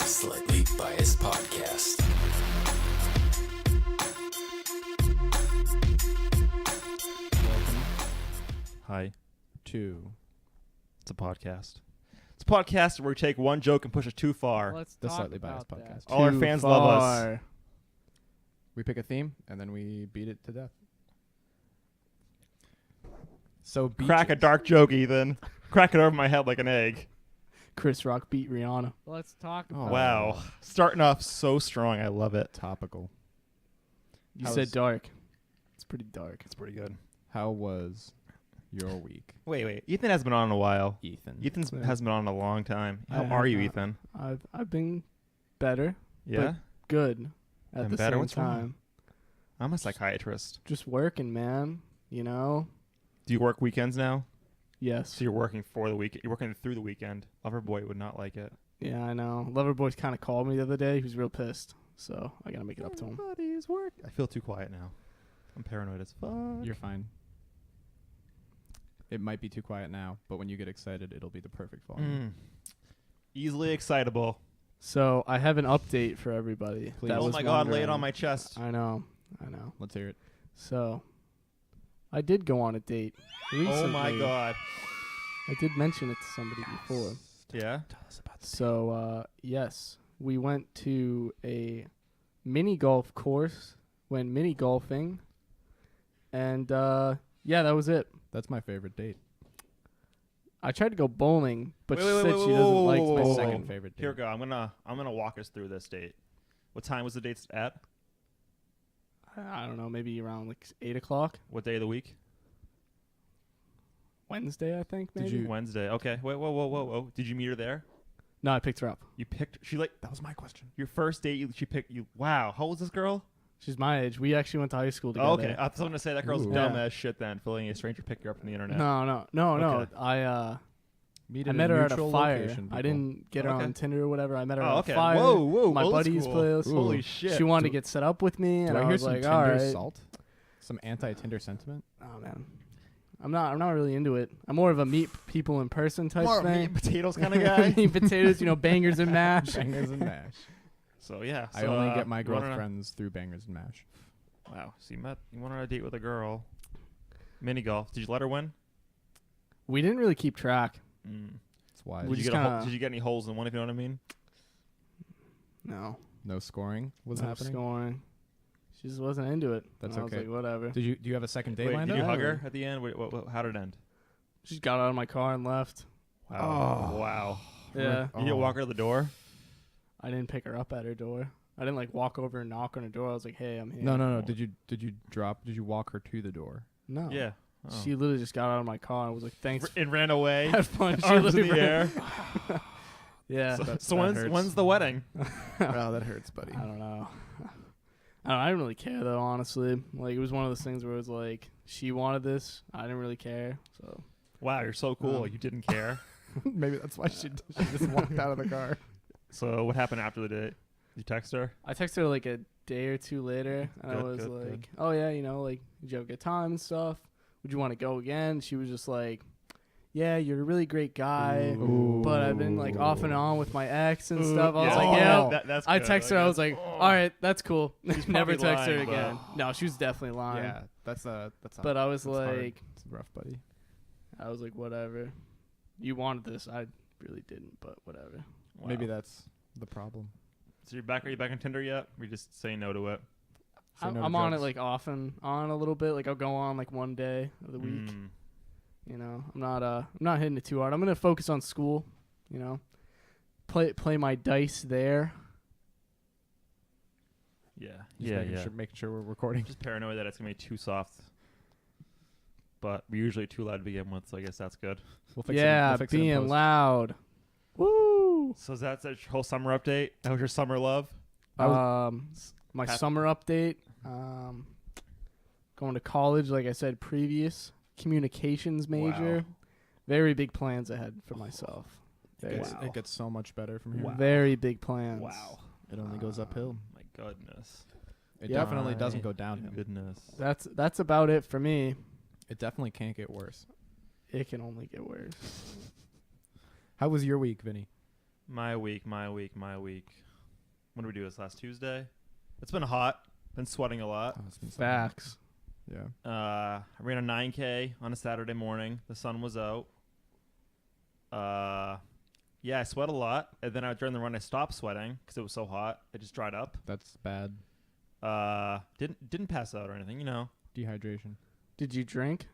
Slightly Biased Podcast. Welcome. Hi. It's a podcast. It's a podcast where we take one joke and push it too far. Let's The talk Slightly about Biased that. Podcast. All our fans love us. We pick a theme and then we beat it to death. So Crack a dark joke, Ethan. Crack it over my head like an egg. Chris Rock beat Rihanna. Let's talk Oh. about Wow. Starting off so strong. I love it. topical. You How's- said dark. It's pretty dark. It's pretty good. How was your week, Wait. Ethan has been on in a while. Ethan? Ethan's Yeah. has been on a long time. How I are have you, not. Ethan? I've been better, Yeah? good at Been the better? same What's wrong? time. I'm a psychiatrist. Just working, man. You know. Do you work weekends now? Yes. So you're working for the week. You're working through the weekend. Loverboy would not like it. Yeah, I know. Loverboy's kind of called me the other day. He was real pissed. So I gotta make it up to him. Everybody's work. I feel too quiet now. I'm paranoid as fuck. You're fine. It might be too quiet now, but when you get excited, it'll be the perfect volume. Easily excitable. So I have an update for everybody. Please. that Oh was my god, lay it wondering. on my chest. I know. Let's hear it. So I did go on a date recently. Oh my god. I did mention it to somebody before. Yeah? Tell us about the So, yes, we went to a mini golf course, went mini golfing, and yeah, that was it. That's my favorite date. I tried to go bowling, but Wait, she wait, said wait, she whoa, doesn't whoa, like whoa, My whoa, bowling. whoa. second favorite date. Here we go. I'm gonna walk us through this date. What time was the date at? I don't know, maybe around like 8 o'clock. What day of the week? Wednesday, I think, maybe. Did you- Wednesday. Okay. Wait, whoa. Did you meet her there? No, I picked her up. You picked she like That was my question. your first date she picked you. Wow. How old is this girl? She's my age. We actually went to high school together. Oh, okay. I was going to say that girl's Ooh. dumb Yeah. as shit then, feeling a stranger picked her up from the internet. No. Okay. Meet I at met her at a neutral fire. location, I people. didn't get her Okay. on Tinder or whatever. I met her Oh, at okay. a fire. Whoa, my old buddy's school. place. Holy Ooh. shit. She wanted Do- to get set up with me, Do and I I hear was some like, Tinder all right. salt? Some anti-Tinder sentiment? Oh man, I'm not really into it. I'm more of a meet people in person type More meat thing. and potatoes kind of guy. Meat potatoes, bangers and mash. Bangers and mash. So yeah. I only get my you wanna- girlfriends through bangers and mash. Wow. So you went on a date with a girl. Mini golf. Did you let her win? We didn't really keep track. That's why. We Did you, just get kinda- did you get any holes in one, if you know what I mean? No, No scoring was no happening. scoring. She just wasn't into it. That's And I was okay. like, whatever. Do you have a second date Wait, lined did you up? hug her at the end? Wait, how did it end? She just got out of my car and left. Wow. Oh. Wow. Yeah, You didn't walk her to the door? I didn't pick her up at her door. I didn't like walk over and knock on her door. I was like, hey, I'm here. No. Did you walk her to the door? No. Yeah. Oh. She literally just got out of my car and was like, thanks. And ran away. Have fun. She Arms in literally the ran- air. Yeah. So when's the wedding? Oh, that hurts, buddy. I don't know. I didn't really care though, honestly. Like it was one of those things where it was like she wanted this, I didn't really care. So Wow, you're so cool. You didn't care. Maybe that's why she just walked out of the car. So what happened after the date? You text her? I texted her like a day or two later, and I Good, was good, like, good. "Oh yeah, like did you have a good time and stuff? Would you want to go again?" She was just like, "Yeah, you're a really great guy, Ooh. but I've been like off and on with my ex and stuff." I was Yeah. like, Oh, "Yeah." that's I good. texted her. I was like, oh. "All right, that's cool." She's Never probably text her lying, again. No, she was definitely lying. Yeah, that's But I was that's hard. like, It's rough, buddy. I was like, whatever. You wanted this. I really didn't, but whatever. Wow. Maybe that's the problem. So are you back on Tinder yet? Or you just saying no to it? Say no to I'm on it drugs. like off and on a little bit. Like I'll go on like one day of the week. Mm. I'm not hitting it too hard. I'm gonna focus on school. Play my dice there. Yeah. Just making sure we're recording. Just paranoid that it's going to be too soft. But we're usually too loud to begin with, so I guess that's good. We'll fix it. Yeah, We'll fix it in being post. loud. Woo! So that's your whole summer update? That was your summer love? My Pat- summer update. Going to college, like I said, previous communications major. Wow. Very big plans ahead for myself. Very, It gets so much better from here. Wow. very big plans. Wow. It only goes uphill. My goodness. It Yep. definitely doesn't My go downhill. Goodness. That's about it for me. It definitely can't get worse. It can only get worse. How was your week, Vinny? My week. When did we do this? Last Tuesday? It's been hot. Been sweating a lot. Oh, it's been so Facts. hot. Yeah. I ran a 9K on a Saturday morning. The sun was out. Yeah, I sweat a lot. And then during the run, I stopped sweating because it was so hot. It just dried up. That's bad. Didn't pass out or anything, you know. Dehydration. Did you drink?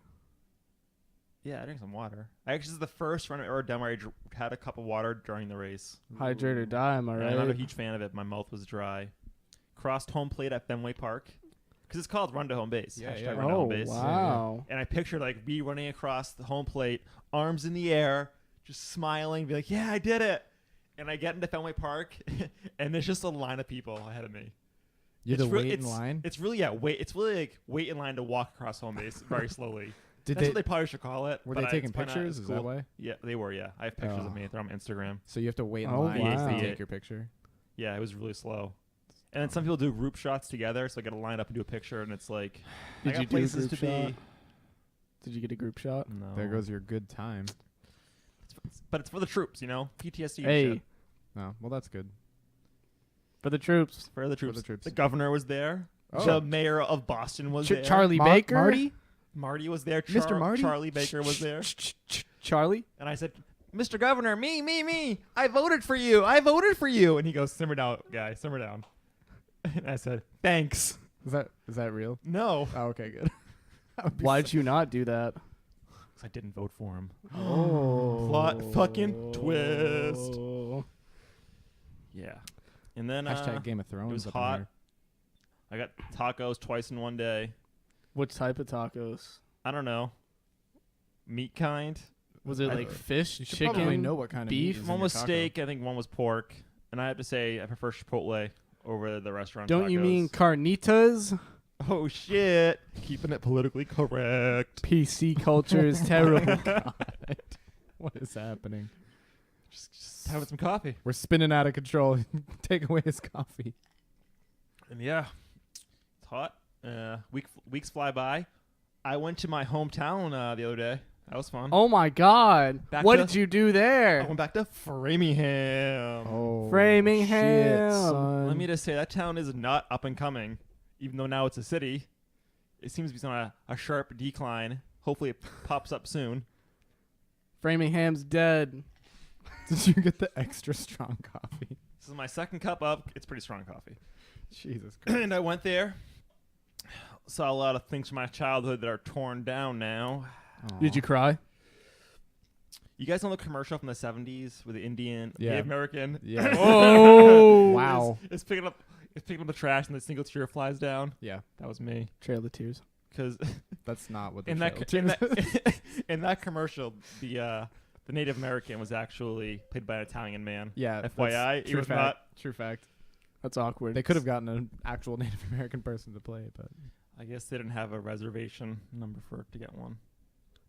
Yeah, I drank some water. Actually, this is the first run I've ever done where I had a cup of water during the race. Hydrate or die, am I And right? I'm not a huge fan of it. My mouth was dry. Crossed home plate at Fenway Park because it's called Run to Home Base. Yeah, Hashtag yeah. Run to Oh, Home Base. wow. And I pictured like me running across the home plate, arms in the air, just smiling, be like, "Yeah, I did it." And I get into Fenway Park, and there's just a line of people ahead of me. You had to wait in it's- line? It's really It's really like wait in line to walk across home base very slowly. Did That's they, what they probably should call it. were but they taking it's probably not pictures? as Is cool. that why? Yeah, they were. Yeah, I have pictures Oh. of me. They're on my Instagram. So you have to wait in Oh, line wow. to Yeah. take your picture? Yeah, it was really slow. And then some people do group shots together, so I got to line up and do a picture, and it's like, I Did got you do a places group to shot? be. Did you get a group shot? No. There goes your good time. But it's for the troops, you know, PTSD. Hey, and shit. Oh, well, that's good. for the troops. For the troops. troops. The governor was there. Oh. The mayor of Boston was there. Charlie Baker? Marty? Marty was there. Mr. Marty? Charlie Baker was there. Charlie? And I said, "Mr. Governor, me. I voted for you. And he goes, "Simmer down, guy. Simmer down." And I said, "Thanks." Is that real? No. Oh, okay, good. That would be Why'd you not do that? 'Cause I didn't vote for him. Oh. Plot fucking twist. Yeah. And then Hashtag Game of Thrones. it was up in hot. here. I got tacos twice in one day. What type of tacos? I don't know. Meat kind. Was it I- like fish, You should chicken, probably know what kind of beef? meat is in One your was taco. steak. I think one was pork. And I have to say, I prefer Chipotle over the restaurant Don't you tacos. mean carnitas? Oh, shit. Keeping it politically correct. PC culture is terrible. What is happening? Just having some coffee. We're spinning out of control. Take away his coffee. And yeah, it's hot. Weeks fly by. I went to my hometown the other day. That was fun. Oh my God! Back What to- did you do I there? went back to Framingham. Oh, Framingham. shit, son. Let me just say, that town is not up and coming, even though now it's a city. It seems to be on a sharp decline. Hopefully it pops up soon. Framingham's dead. Did you get the extra strong coffee? This is my second cup up. It's pretty strong coffee. Jesus Christ. And I went there. Saw a lot of things from my childhood that are torn down now. Did you cry? You guys know the commercial from the 70s with the Indian, Yeah. Native American? Yeah. Oh! Wow. It's picking up the trash and the single tear flies down. Yeah. That was me. Trail of Tears. Because That's not what the in show that in that commercial, the Native American was actually played by an Italian man. Yeah. FYI, that's he true was fact. not. True fact. That's awkward. They could have gotten an actual Native American person to play it, but I guess they didn't have a reservation number to get one.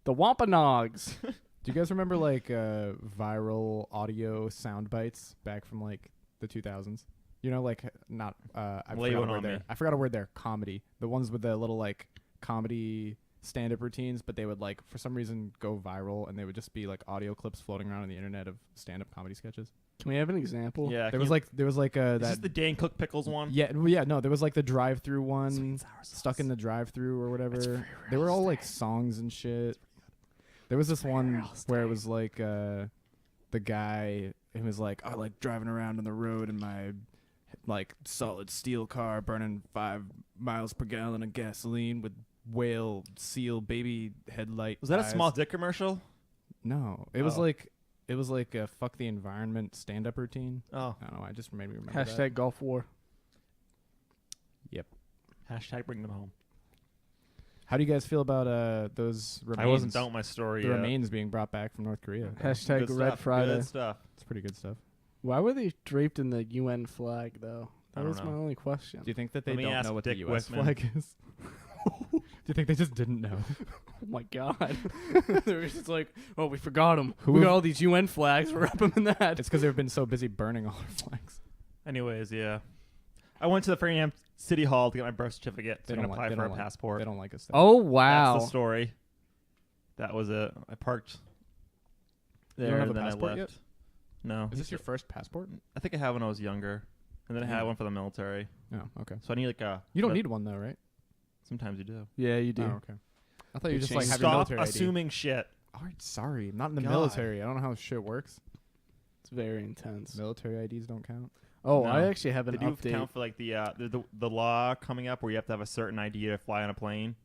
The Wampanogs. do you guys remember like viral audio sound bites back from like the 2000s? You know, like not I Lay forgot one a word on there. me. I forgot a word there. Comedy. The ones with the little like comedy stand-up routines, but they would like for some reason go viral, and they would just be like audio clips floating around on the internet of stand-up comedy sketches. Can we have an example? Yeah, There was like is that. this the Dane Cook Pickles one? Yeah, well, yeah, no, there was like the drive-through one, Sweet and sour stuck in sauce. the drive-through or whatever. It's free They were all like roasting. songs and shit. There was this one where it was like the guy who was like, I like driving around on the road in my like solid steel car burning 5 miles per gallon of gasoline with whale seal baby headlight. Was that a eyes." small dick commercial? No, it was Oh. like a fuck the environment stand-up routine. Oh, I don't know. I just made me remember that. Hashtag Gulf War. hashtag bring them home. How do you guys feel about those remains? I wasn't done with my story the yet. remains being brought back from North Korea. Hashtag Good Red stuff, Friday. Good stuff. It's pretty good stuff. Why were they draped in the UN flag, though? I That don't was my know. only question. Do you think that they Let me don't ask know what Dick the U.S. Whitman. flag is? Do you think they just didn't know? Oh my God. They were just like, oh, we forgot them. Who We have- got all these UN flags. Wrap them in that. It's because they've been so busy burning all their flags. Anyways, yeah. I went to the Framingham City Hall to get my birth certificate. So They I'm don't going to like- apply they for a don't like- passport. They don't like us. Oh, wow. That's the story. That was it. I parked You there don't have and a then passport I yet? left. No. Is this your first passport? I think I had when I was younger, and then I had one for the military. Oh, okay. So I need like a. You don't need one though, right? Sometimes you do. Yeah, you do. Oh, okay. I thought you just Stop like have your Stop military ID. assuming shit. All right, sorry. I'm not in the God. military. I don't know how shit works. It's very intense. Military IDs don't count. Oh, No. I actually have an They do update. count for like the law coming up where you have to have a certain ID to fly on a plane.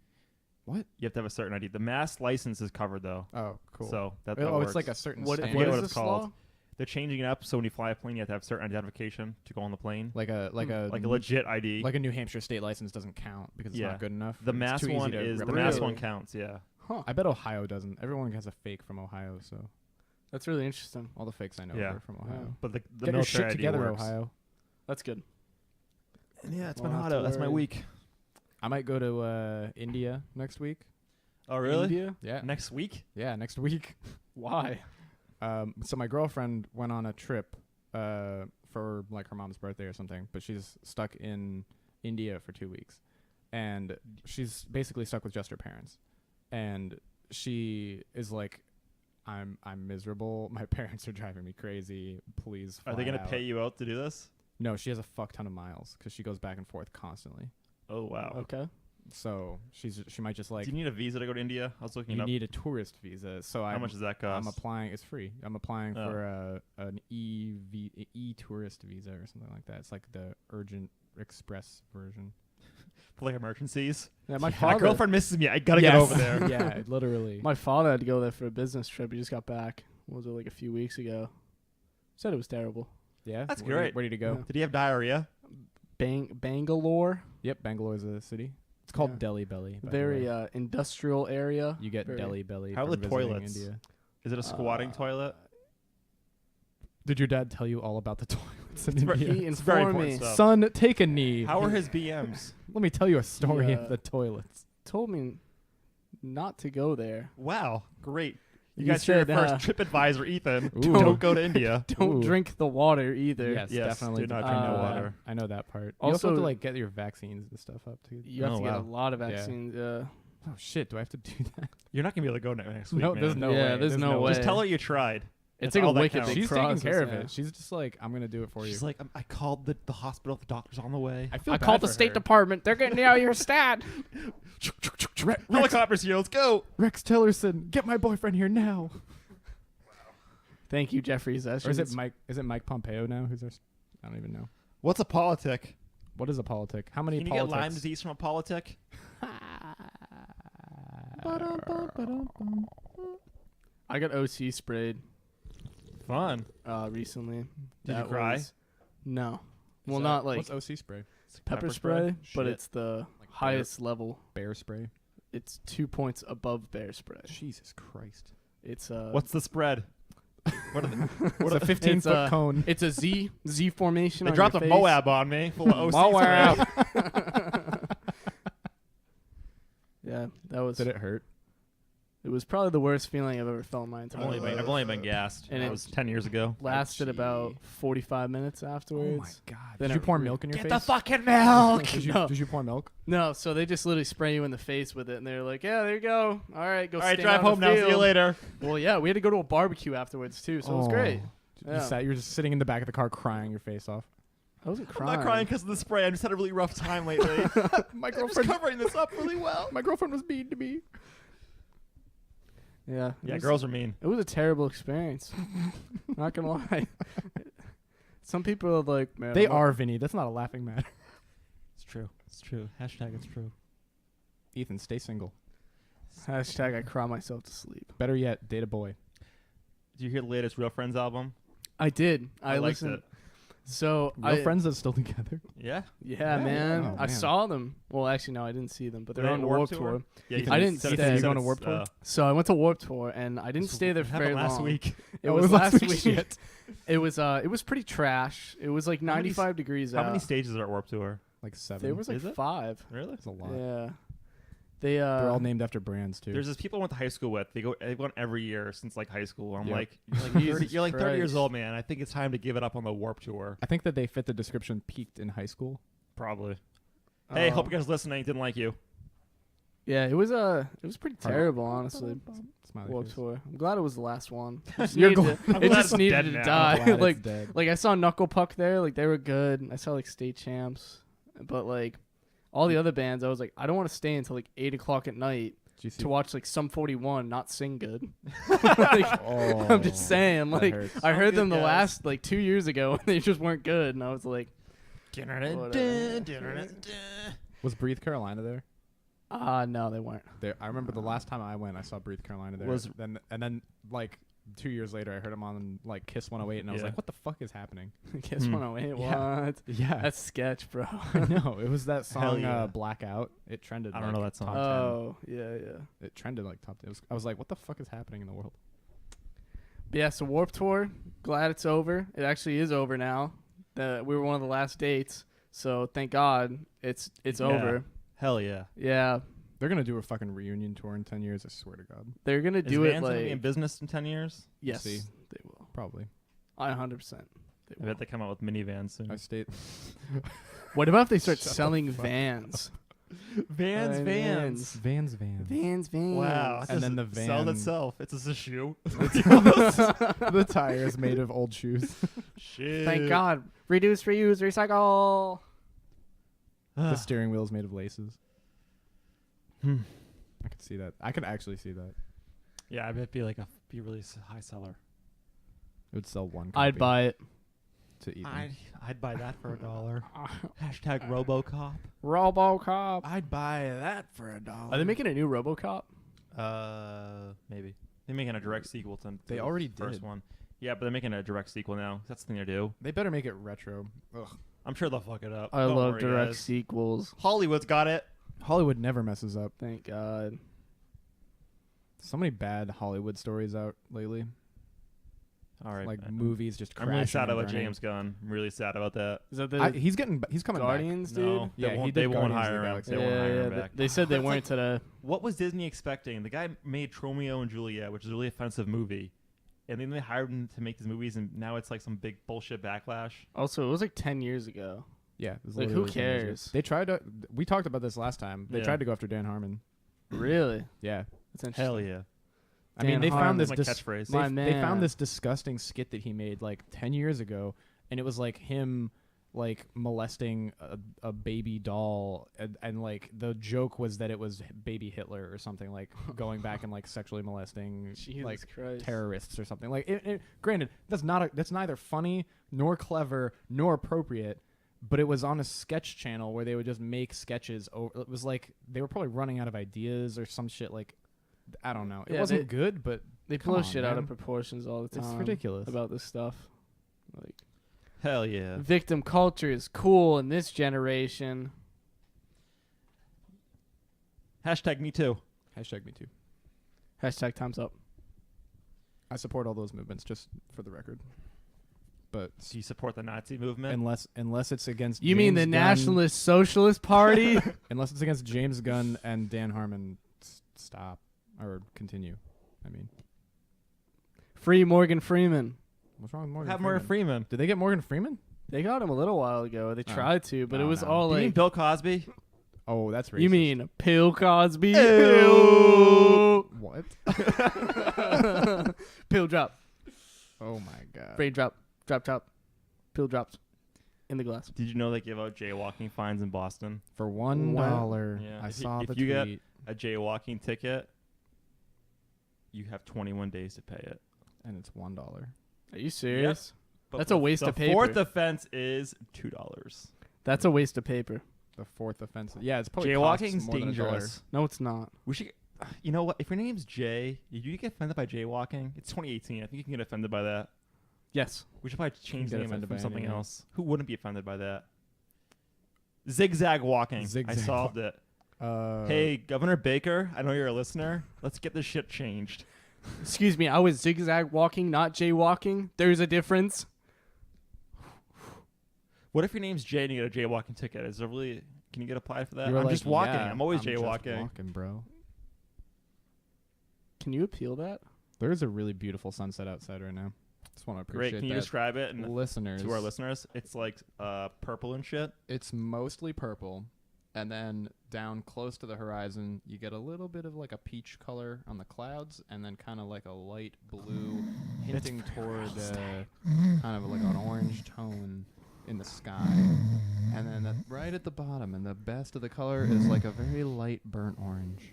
What? You have to have a certain ID. The mass license is covered though. Oh, cool. So that oh, works. it's like a certain What, standard. forget what what is it's this called. law? They're changing it up so when you fly a plane, you have to have certain identification to go on the plane. like a Legit ID. like a New Hampshire state license doesn't count because it's Yeah. not good enough. the It's mass too easy one to is the replicate. mass one counts. Yeah. Huh. I bet Ohio doesn't. Everyone has a fake from Ohio, so That's really interesting. all the fakes I know Yeah. are from Ohio. Yeah. But the Get your military shit ID together, works. Ohio. That's good. And yeah, it's Won't been have hot to out. That's my worry. week. I might go to India next week. Oh really? India? Yeah, Next week? next week. Why? So my girlfriend went on a trip for like her mom's birthday or something, but she's stuck in India for 2 weeks, and she's basically stuck with just her parents, and she is like, I'm miserable. My parents are driving me crazy. Please Are they fly gonna out." pay you out to do this? No, she has a fuck ton of miles because she goes back and forth constantly. Oh wow. Okay. So she might just like, Do you need a visa to go to India? I was looking you it up. need a tourist visa. So How much does that cost? I'm applying. It's free. I'm applying Oh. for an e-tourist visa or something like that. It's like the urgent express version. For like emergencies. Yeah, my My father. girlfriend misses me. I gotta get over there. Yeah, literally. My father had to go there for a business trip. He just got back. What was it, like a few weeks ago? Said it was terrible. Yeah, That's where great. Where did he go? Yeah. Did he have diarrhea? Bangalore. Yep, Bangalore is a city. It's called Yeah. Delhi Belly. by the Very way. industrial area. You get very- Delhi Belly. How are from the visiting toilets? India. Is it a squatting toilet? Did your dad tell you all about the toilets in It's very- India? He It's very informed important me. stuff. Son, take a knee. How are his BMs? Let me tell you a story He, of the toilets. Told me not to go there. Wow, great. You He guys hear your said, first TripAdvisor, Ethan. Ooh. Don't go to India. Don't Ooh. drink the water either. Yes, Yes, definitely. do not drink I know the that. water. I know that part. You also have Also- to like get your vaccines and stuff up too. You have Oh, to get wow. a lot of Yeah. vaccines. Oh shit! Do I have to do that? You're not gonna be able to go next week, No, man. there's no Yeah, way. there's no Just way. tell her you tried. It's That's like a all that wicked counts. big She's taking process, care of yeah. it. She's just like, I'm gonna do it for you. She's like, I called the hospital. The doctor's on the way. I feel I bad called the for State her. Department. They're getting out of your stat. Helicopters here. Let's go. Rex Tillerson, get my boyfriend here now. Thank you, Jeffrey Sessions. Or is it Mike? Is it Mike Pompeo now? Who's our? I don't even know. What's a politic? What is a politic? How many Can you politics? get Lyme disease from a politic? I got OC sprayed Fun. recently. Did you That cry? was- No. Is Well, that- not like what's OC spray? pepper spray, but Shit. it's the Like highest level. Bear spray. It's 2 points above bear spray. Jesus Christ! It's What's the spread? What are the, What a 15-foot cone. It's a Z formation. they on dropped your a face. Moab on me full of OC Moab. spray. Yeah, that was. Did it hurt? It was probably the worst feeling I've ever felt in my I've entire only life. been gassed. And that it was 10 years ago. Lasted about 45 minutes Oh afterwards. my god! Then Did you it pour re- milk in your Get face? the fucking milk. No. Did you pour milk? No, so they just literally spray you in the face with it, and they're like, "Yeah, there you go. All right, go." All right, stand drive out in home the now. See you field." later. Well, yeah, we had to go to a barbecue afterwards too, so it was great. Yeah. You were just sitting in the back of the car crying your face off. I wasn't I'm crying. not crying because of the spray. I just had a really rough time lately. My I'm just covering this up really well. my girlfriend was mean to me. Yeah. it Yeah, was- girls are mean. It was a terrible experience. Not gonna lie. Some people are like, man, They I'm are, Vinny. That's not a laughing matter. It's true. It's true. Hashtag it's true. Ethan, stay single. Hashtag I cry myself to sleep. Better yet, date a boy. Did you hear the latest Real Friends album? I did. I liked listened. it. So Real friends that's still together. Yeah. Yeah, man. Oh, I man. saw them. Well, actually, no, I didn't see them, but they're Were they on the at Warped Warped Tour. Tour? Yeah, I didn't said stay. it's- You said going to it's, Warped Tour? So I went to Warped Tour, and I didn't stay there What for very happened last long. week? It Oh, was last week. Shit. It was pretty trash. It was like How many 95 degrees How out. many stages are at Warped Tour? Like 7. There was like Is it? 5. Really? That's a lot. Yeah. They They're all named after brands too. There's this people I went to high school with. They've gone every year since like high school. I'm Yep. like, you're like, Jesus you're like 30 years Christ. old, man. I think it's time to give it up on the Warped Tour. I think that they fit the description peaked in high school. Probably. Hey, hope Oh. you guys listening. Didn't like you. Yeah, it was pretty terrible, honestly. Smiley Warped face. Tour. I'm glad it was the last one. You're It glad it it's just dead needed to now. I'm die. glad like it's dead. like I saw Knuckle Puck there. Like they were good. I saw like State Champs, but like all the other bands, I was like, I don't want to stay until like 8 o'clock at night Did you see to watch like Sum 41 not sing good. Like, Oh, I'm just saying, that like hurts. I heard Some them good the guys. last like 2 years ago, and they just weren't good, and I was like, Was Breathe Carolina there? no, they weren't. There, I remember the last time I went, I saw Breathe Carolina there. Was- then like 2 years later, I heard him on like Kiss 108, and I was Yeah. like, "What the fuck is happening?" Kiss 108. Yeah. What? Yeah, That's sketch, bro. I know. It was that Hell song yeah. Blackout. It trended. I don't like, know that song. top 10. Oh, yeah. It trended like top 10. I was like, "What the fuck is happening in the world?" But yeah, so Warped Tour, glad it's over. It actually is over now. We were one of the last dates, so thank God it's Yeah. over. Hell yeah. Yeah, They're gonna do a fucking reunion tour in 10 years. I swear to God. they're gonna Is do it Vans gonna be in like business in 10 years? yes, see. they will. Probably. 100%. They I will. bet they come out with minivans soon. I stayed. What about if they start Shut the selling fuck vans? Vans. Vans, Vans. Wow. And then the Sold van- itself. It's a shoe. The tires made of old shoes. Shit. Thank God. Reduce, reuse, recycle. The steering wheel's made of laces. Hmm. I could see that. I could actually see that. Yeah, I bet it'd be like be a really high seller. It would sell one. I'd copy buy it. to Ethan. I'd buy that for $1. Hashtag RoboCop. RoboCop. I'd buy that for $1. Are they making a new RoboCop? Maybe they're making a direct sequel to They the already first did. one. Yeah, but they're making a direct sequel now. That's the thing to do. They better make it retro. Ugh. I'm sure they'll fuck it up. I Don't love worry, direct guys. sequels. Hollywood's got it. Hollywood never messes up. Thank God. So many bad Hollywood stories out lately. All right, Like man. movies just I'm crashing. really sad and about burning. James Gunn. I'm really sad about that. Is that the He's coming Guardians, back. dude? No, Yeah, they he won't, did they won't Guardians of hire the him. Galaxy. They won't hire him yeah, back. they said they It's weren't like, today. what was Disney expecting? The guy made Romeo and Juliet, which is a really offensive movie, and then they hired him to make these movies, and now it's like some big bullshit backlash. Also, it was like 10 years ago. Yeah. it was Like, who literally 10 years ago. cares? They tried to. We talked about this last time. They Yeah. tried to go after Dan Harmon. Really? Yeah. That's interesting. Hell yeah! I mean, Dan they Harmon. found this. That's my catchphrase. My They found man. this disgusting skit that he made like 10 years ago, and it was like him like molesting a baby doll, and like the joke was that it was baby Hitler or something, like going back and like sexually molesting Jesus like Christ. terrorists or something. Like granted, that's neither funny nor clever nor appropriate. But it was on a sketch channel where they would just make sketches. It was like they were probably running out of ideas or some shit. Like, I don't know. It Yeah, wasn't good, but They come blow on, shit out of man. proportions all the time. It's ridiculous. About this stuff. Like, Hell yeah! victim culture is cool in this generation. Hashtag me too. Hashtag me too. Hashtag time's up. I support all those movements, just for the record. But Do you support the Nazi movement? unless it's against You mean the James Gunn- Nationalist Socialist Party? unless it's against James Gunn and Dan Harmon, stop or continue. I mean, Free Morgan Freeman. what's wrong with Morgan? Have Freeman? Morgan Freeman. Did they get Morgan Freeman? They got him a little while ago. They Oh. tried to, but it No, was no. all You mean like. Bill Cosby? Oh, that's racist. You mean Bill Cosby? Ew. what? Pill drop. Oh my god. Brain drop. Drop. Pill drops. In the glass. Did you know they give out jaywalking fines in Boston? For $1, Yeah. I If you- saw if the you get- tweet. A jaywalking ticket, you have 21 days to pay it. And it's $1. Are you serious? But That's a waste the of paper. fourth offense is $2. That's a waste of paper. The fourth offense. Yeah, it's probably Jaywalking's costs more than $1. dangerous. No, it's not. We should. You know what? If your name's Jay, did you get offended by jaywalking? It's 2018. I think you can get offended by that. Yes. We should probably change the get name offended from by something anything. else. Who wouldn't be offended by that? Zigzag walking. I Zigzag solved it. Uh, Hey, Governor Baker, I know you're a listener. Let's get this shit changed. Excuse me, I was zigzag walking, not jaywalking. There's a difference. What if your name's Jay and you get a jaywalking ticket? Is there really? Can you get applied for that? you were I'm like, just walking. yeah, I'm always just jaywalking. walking, bro. Can you appeal that? There is a really beautiful sunset outside right now. Just want to appreciate Great. Can you that. describe it and Listeners, to our listeners? It's like purple and shit. it's mostly purple, and then down close to the horizon, you get a little bit of like a peach color on the clouds, and then kind of like a light blue, hinting toward kind of like an orange tone in the sky. And then right at the bottom, and the best of the color is like a very light burnt orange.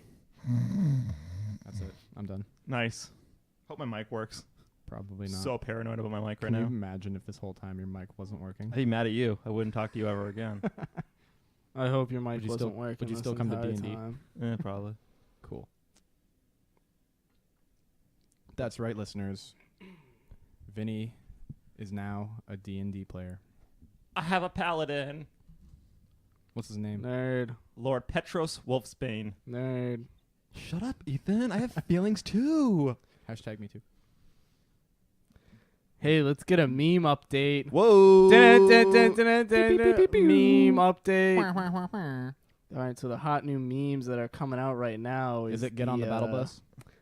That's it. I'm done. Nice. Hope my mic works. Probably not. So paranoid about my mic Can right you now. imagine if this whole time your mic wasn't working? I'd be mad at you. I wouldn't talk to you ever again. I hope your mic Would you wasn't still- working. would you this still come to entire D&D? time. Probably. Cool. That's right, listeners. Vinny is now a D&D player. I have a paladin. What's his name? Nerd. Lord Petros Wolfsbane. Nerd. Shut up, Ethan. I have feelings too. Hashtag me too. Hey, let's get a meme update. Whoa. Meme update. All right, so the hot new memes that are coming out right now Is it Get on the Battle Bus?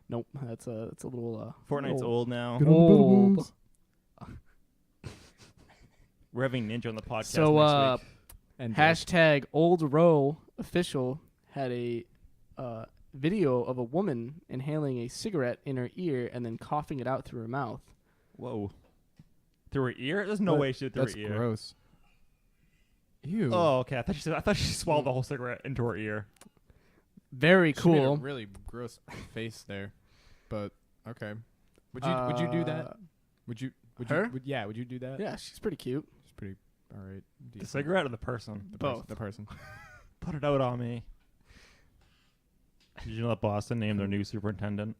Nope, that's a little Fortnite's old now. old. We're having Ninja on the podcast So next week. And hashtag old row official had a video of a woman inhaling a cigarette in her ear and then coughing it out through her mouth. Whoa. Through her ear? There's no way she did through that's her ear. gross. Ew. Oh, okay. I thought she swallowed the whole cigarette into her ear. Very She made a cool. really gross face there, but okay. Would you do that? Would you her? would you do that? Yeah, she's pretty cute. It's pretty all right. The cigarette or the person? Both. The person. Put it out on me. Did you know that Boston named their new superintendent?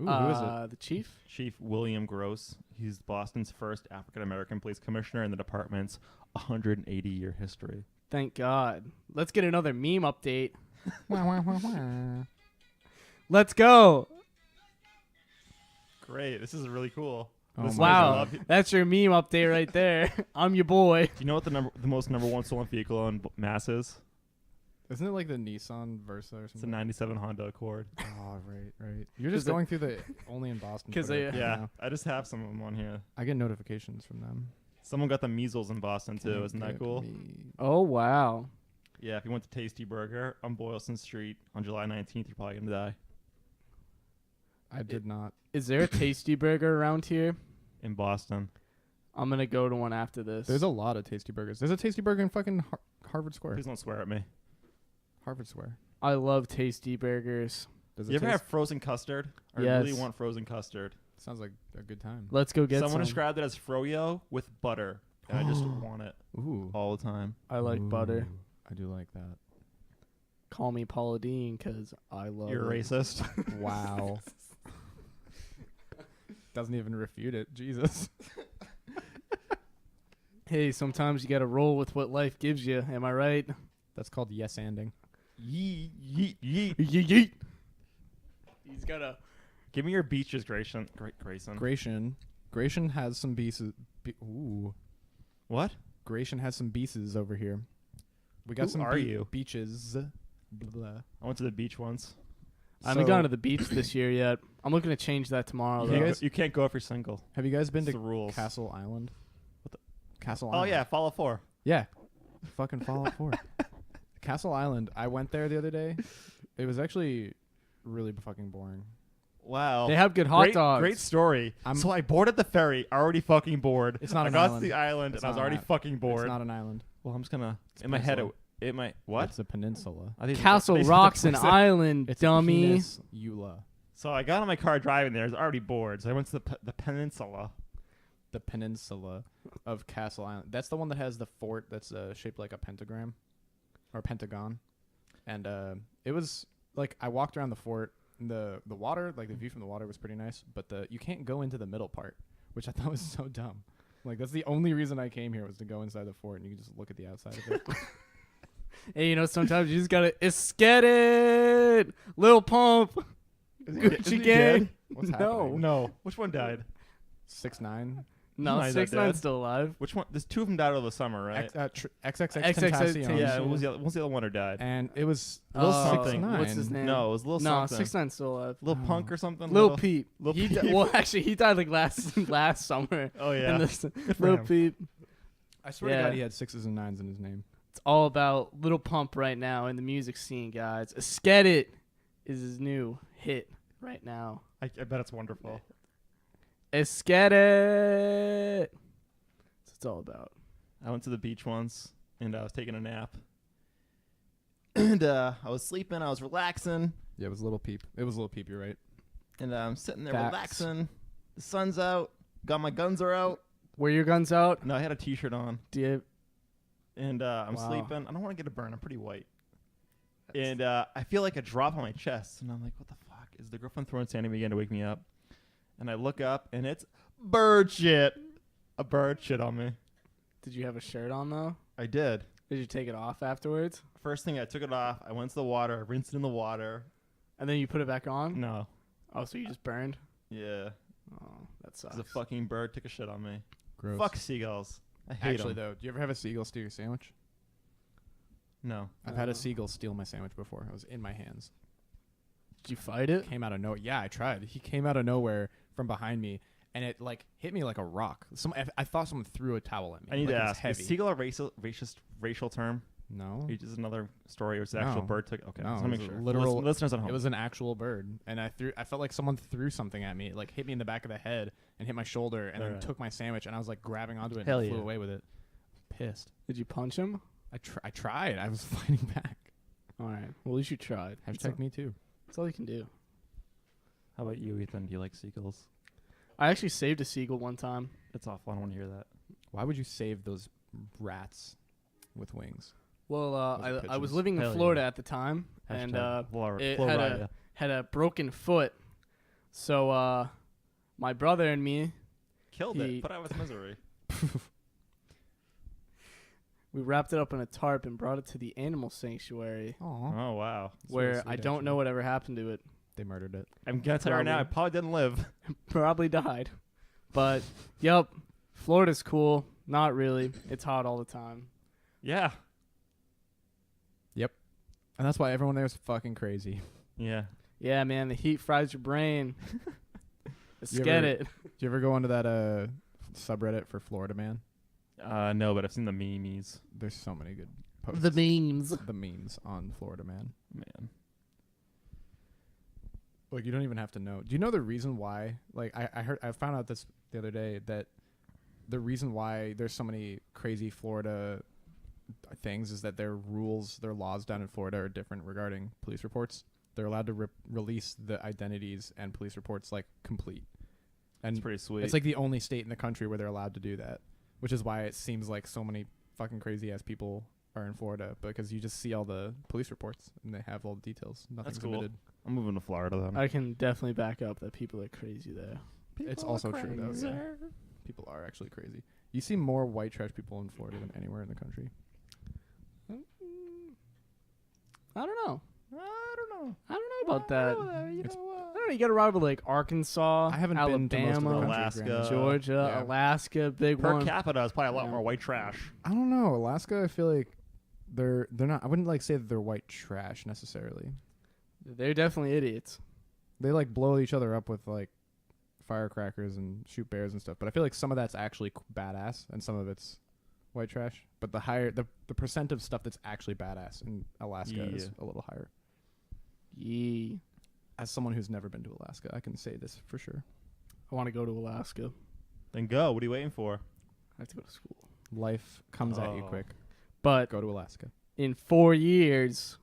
Ooh, who is it? The chief. Chief William Gross. He's Boston's first African-American police commissioner in the department's 180-year history. Thank God. Let's get another meme update. Let's go. Great. This is really cool. Oh Listeners, my I Wow, love you. that's your meme update right there. I'm your boy. Do you know what the most number one stolen vehicle in Mass is? Isn't it like the Nissan Versa or It's a something? 97 Honda Accord. Oh, right. You're just 'Cause going through the only in Boston. 'cause Twitter they- Yeah, now. I just have some of them on here. I get notifications from them. Someone got the measles in Boston too. Isn't that Get cool? me. Oh, wow. Yeah, if you went to Tasty Burger on Boylston Street on July 19th, you're probably gonna die. I did not. Is there a Tasty Burger around here? In Boston. I'm going to go to one after this. There's a lot of Tasty Burgers. There's a Tasty Burger in fucking Harvard Square. Please don't swear at me. Harvard Square. I love Tasty Burgers. Does You ever have frozen custard? I really Yes. want frozen custard. Sounds like a good time. Let's go get Someone some. described it as froyo with butter. And I just want it Ooh. all the time. I like butter. I do like that. Call me Paula Dean because I love You're it. racist. Wow. Doesn't even refute it. Jesus. Hey, sometimes you got to roll with what life gives you. Am I right? That's called yes-anding. Yeet, yeet, yeet. Yeet. He's got a... Give me your beaches, Grayson. Grayson. Grayson has some beaches. Ooh. What? Grayson has some beaches over here. We got Who some are you? beaches. Blah. I went to the beach once. I haven't gone to the beach this year yet. I'm looking to change that tomorrow, You though. can't, you can't go if you're single. Have you guys been It's to the rules. Castle Island? What the- Castle Oh Island. yeah, Fallout 4. Yeah. Fucking Fallout 4. Castle Island. I went there the other day. It was actually really fucking boring. Wow. They have good hot great, dogs. Great story. So I boarded the ferry, already fucking bored. It's not I an got island. to the island It's and I was not already an fucking bored. It's not an island. Well, I'm just gonna. It's In my head, peninsula. it might. What? It's a peninsula. I think Castle they said the Rock's an place- island, It's dummy. Eula. So I got in my car driving there. I was already bored. So I went to the peninsula. The peninsula of Castle Island. That's the one that has the fort that's shaped like a pentagram or pentagon. And it was like I walked around the fort. And the water, like the view from the water was pretty nice, but you can't go into the middle part, which I thought was so dumb. Like that's the only reason I came here was to go inside the fort and you can just look at the outside of it. Hey, you know, sometimes you just gotta get it. Lil Pump. Gucci Gang. What's No. happening? No. Which one died? 6ix9ine. No, Nice, that 6ix9ine's dead. still alive. Which one? There's two of them died over the summer, right? XXX XXX Tentacion. Yeah. What was the other one who died? And it was Lil Oh, something. 6ix9ine. What's his name? No, it was Lil No, something. 6ix9ine's still alive. Lil Punk or something. Lil Peep. Lil He Peep. well, actually, he died like last summer. Oh yeah. And this, for Lil him. Peep. I swear to Yeah. God, he had 6s and 9s in his name. It's all about Little Pump right now in the music scene, guys. Esket It is his new hit right now. I bet it's wonderful. Esket It. That's what it's all about. I went to the beach once, and I was taking a nap. And I was sleeping. I was relaxing. Yeah, it was a little Peep. It was a little Peep. You're right. And I'm sitting there Facts. relaxing. The sun's out. Got my guns are out. Were your guns out? No, I had a T-shirt on. Do you? And I'm Wow. sleeping. I don't want to get a burn. I'm pretty white. And I feel like a drop on my chest. And I'm like, what the fuck? Is the girlfriend throwing sand at me again to wake me up? And I look up, and it's bird shit. A bird shit on me. Did you have a shirt on though? I did. Did you take it off afterwards? First thing, I took it off. I went to the water. I rinsed it in the water. And then you put it back on? No. Oh, so you just burned? Yeah. Oh, that sucks. Because a fucking bird took a shit on me. Gross. Fuck seagulls. I hate Actually, them. though, do you ever have a seagull steal your sandwich? No. I've had a seagull steal my sandwich before. It was in my hands. Did you fight it? Came out of nowhere. Yeah, I tried. He came out of nowhere from behind me, and it like hit me like a rock. I thought someone threw a towel at me. I need like, to it was ask. heavy. Is seagull a racial term? No. Is this another story, or is the actual No. bird took? Okay, No, just it want to was make a sure. literal- Listeners at home. It was an actual bird, and I felt like someone threw something at me. It like hit me in the back of the head and hit my shoulder, and then Alright. took my sandwich, and I was like grabbing onto it Hell and flew yeah. away with it. Pissed. Did you punch him? I tried. I was fighting back. All right. Well, at least you tried. Hashtag me too. That's all you can do. How about you, Ethan? Do you like seagulls? I actually saved a seagull one time. It's awful. I don't want to hear that. Why would you save those rats with wings? Well, Was it I was pigeons? living in Hell Florida yeah. at the time, and Florida. it Florida. had a broken foot. So my brother and me, Killed he- it. Put out of its misery. we wrapped it up in a tarp and brought it to the animal sanctuary, Aw. Oh wow. where I don't know whatever happened to it. They murdered it. I'm gonna tell you right now, I probably didn't live. Probably died. But, yep, Florida's cool. Not really. It's hot all the time. Yeah. And that's why everyone there is fucking crazy. Yeah. Yeah, man, the heat fries your brain. Let's You get ever- it. Do you ever go onto that subreddit for Florida Man? No, but I've seen the memes. There's so many good posts. The memes. The memes on Florida Man. Man. Like you don't even have to know. Do you know the reason why? Like I found out this the other day that the reason why there's so many crazy Florida things is that their laws down in Florida are different regarding police reports. They're allowed to release the identities and police reports like complete. And It's pretty sweet. it's like the only state in the country where they're allowed to do that, which is why it seems like so many fucking crazy ass people are in Florida, because you just see all the police reports and they have all the details. Nothing's cool. omitted. I'm moving to Florida then. I can definitely back up that people are crazy there. It's also true though. Yeah. People are actually crazy. You see more white trash people in Florida than anywhere in the country. I don't know. I don't know. I don't know about that. You It's- know, I don't know. You got to ride with like Arkansas, I haven't Alabama, been to most of the country, Alaska, granted. Georgia, Yeah. Alaska, big per one. capita is probably a lot Yeah. more white trash. I don't know. Alaska, I feel like they're not. I wouldn't like say that they're white trash necessarily. They're definitely idiots. They like blow each other up with like firecrackers and shoot bears and stuff. But I feel like some of that's actually badass and some of it's white trash. But the percent of stuff that's actually badass in Alaska is Yeah. a little higher. Yee. As someone who's never been to Alaska, I can say this for sure. I want to go to Alaska. Then go. What are you waiting for? I have to go to school. Life comes at you Oh. quick. But Go to Alaska. in 4 years,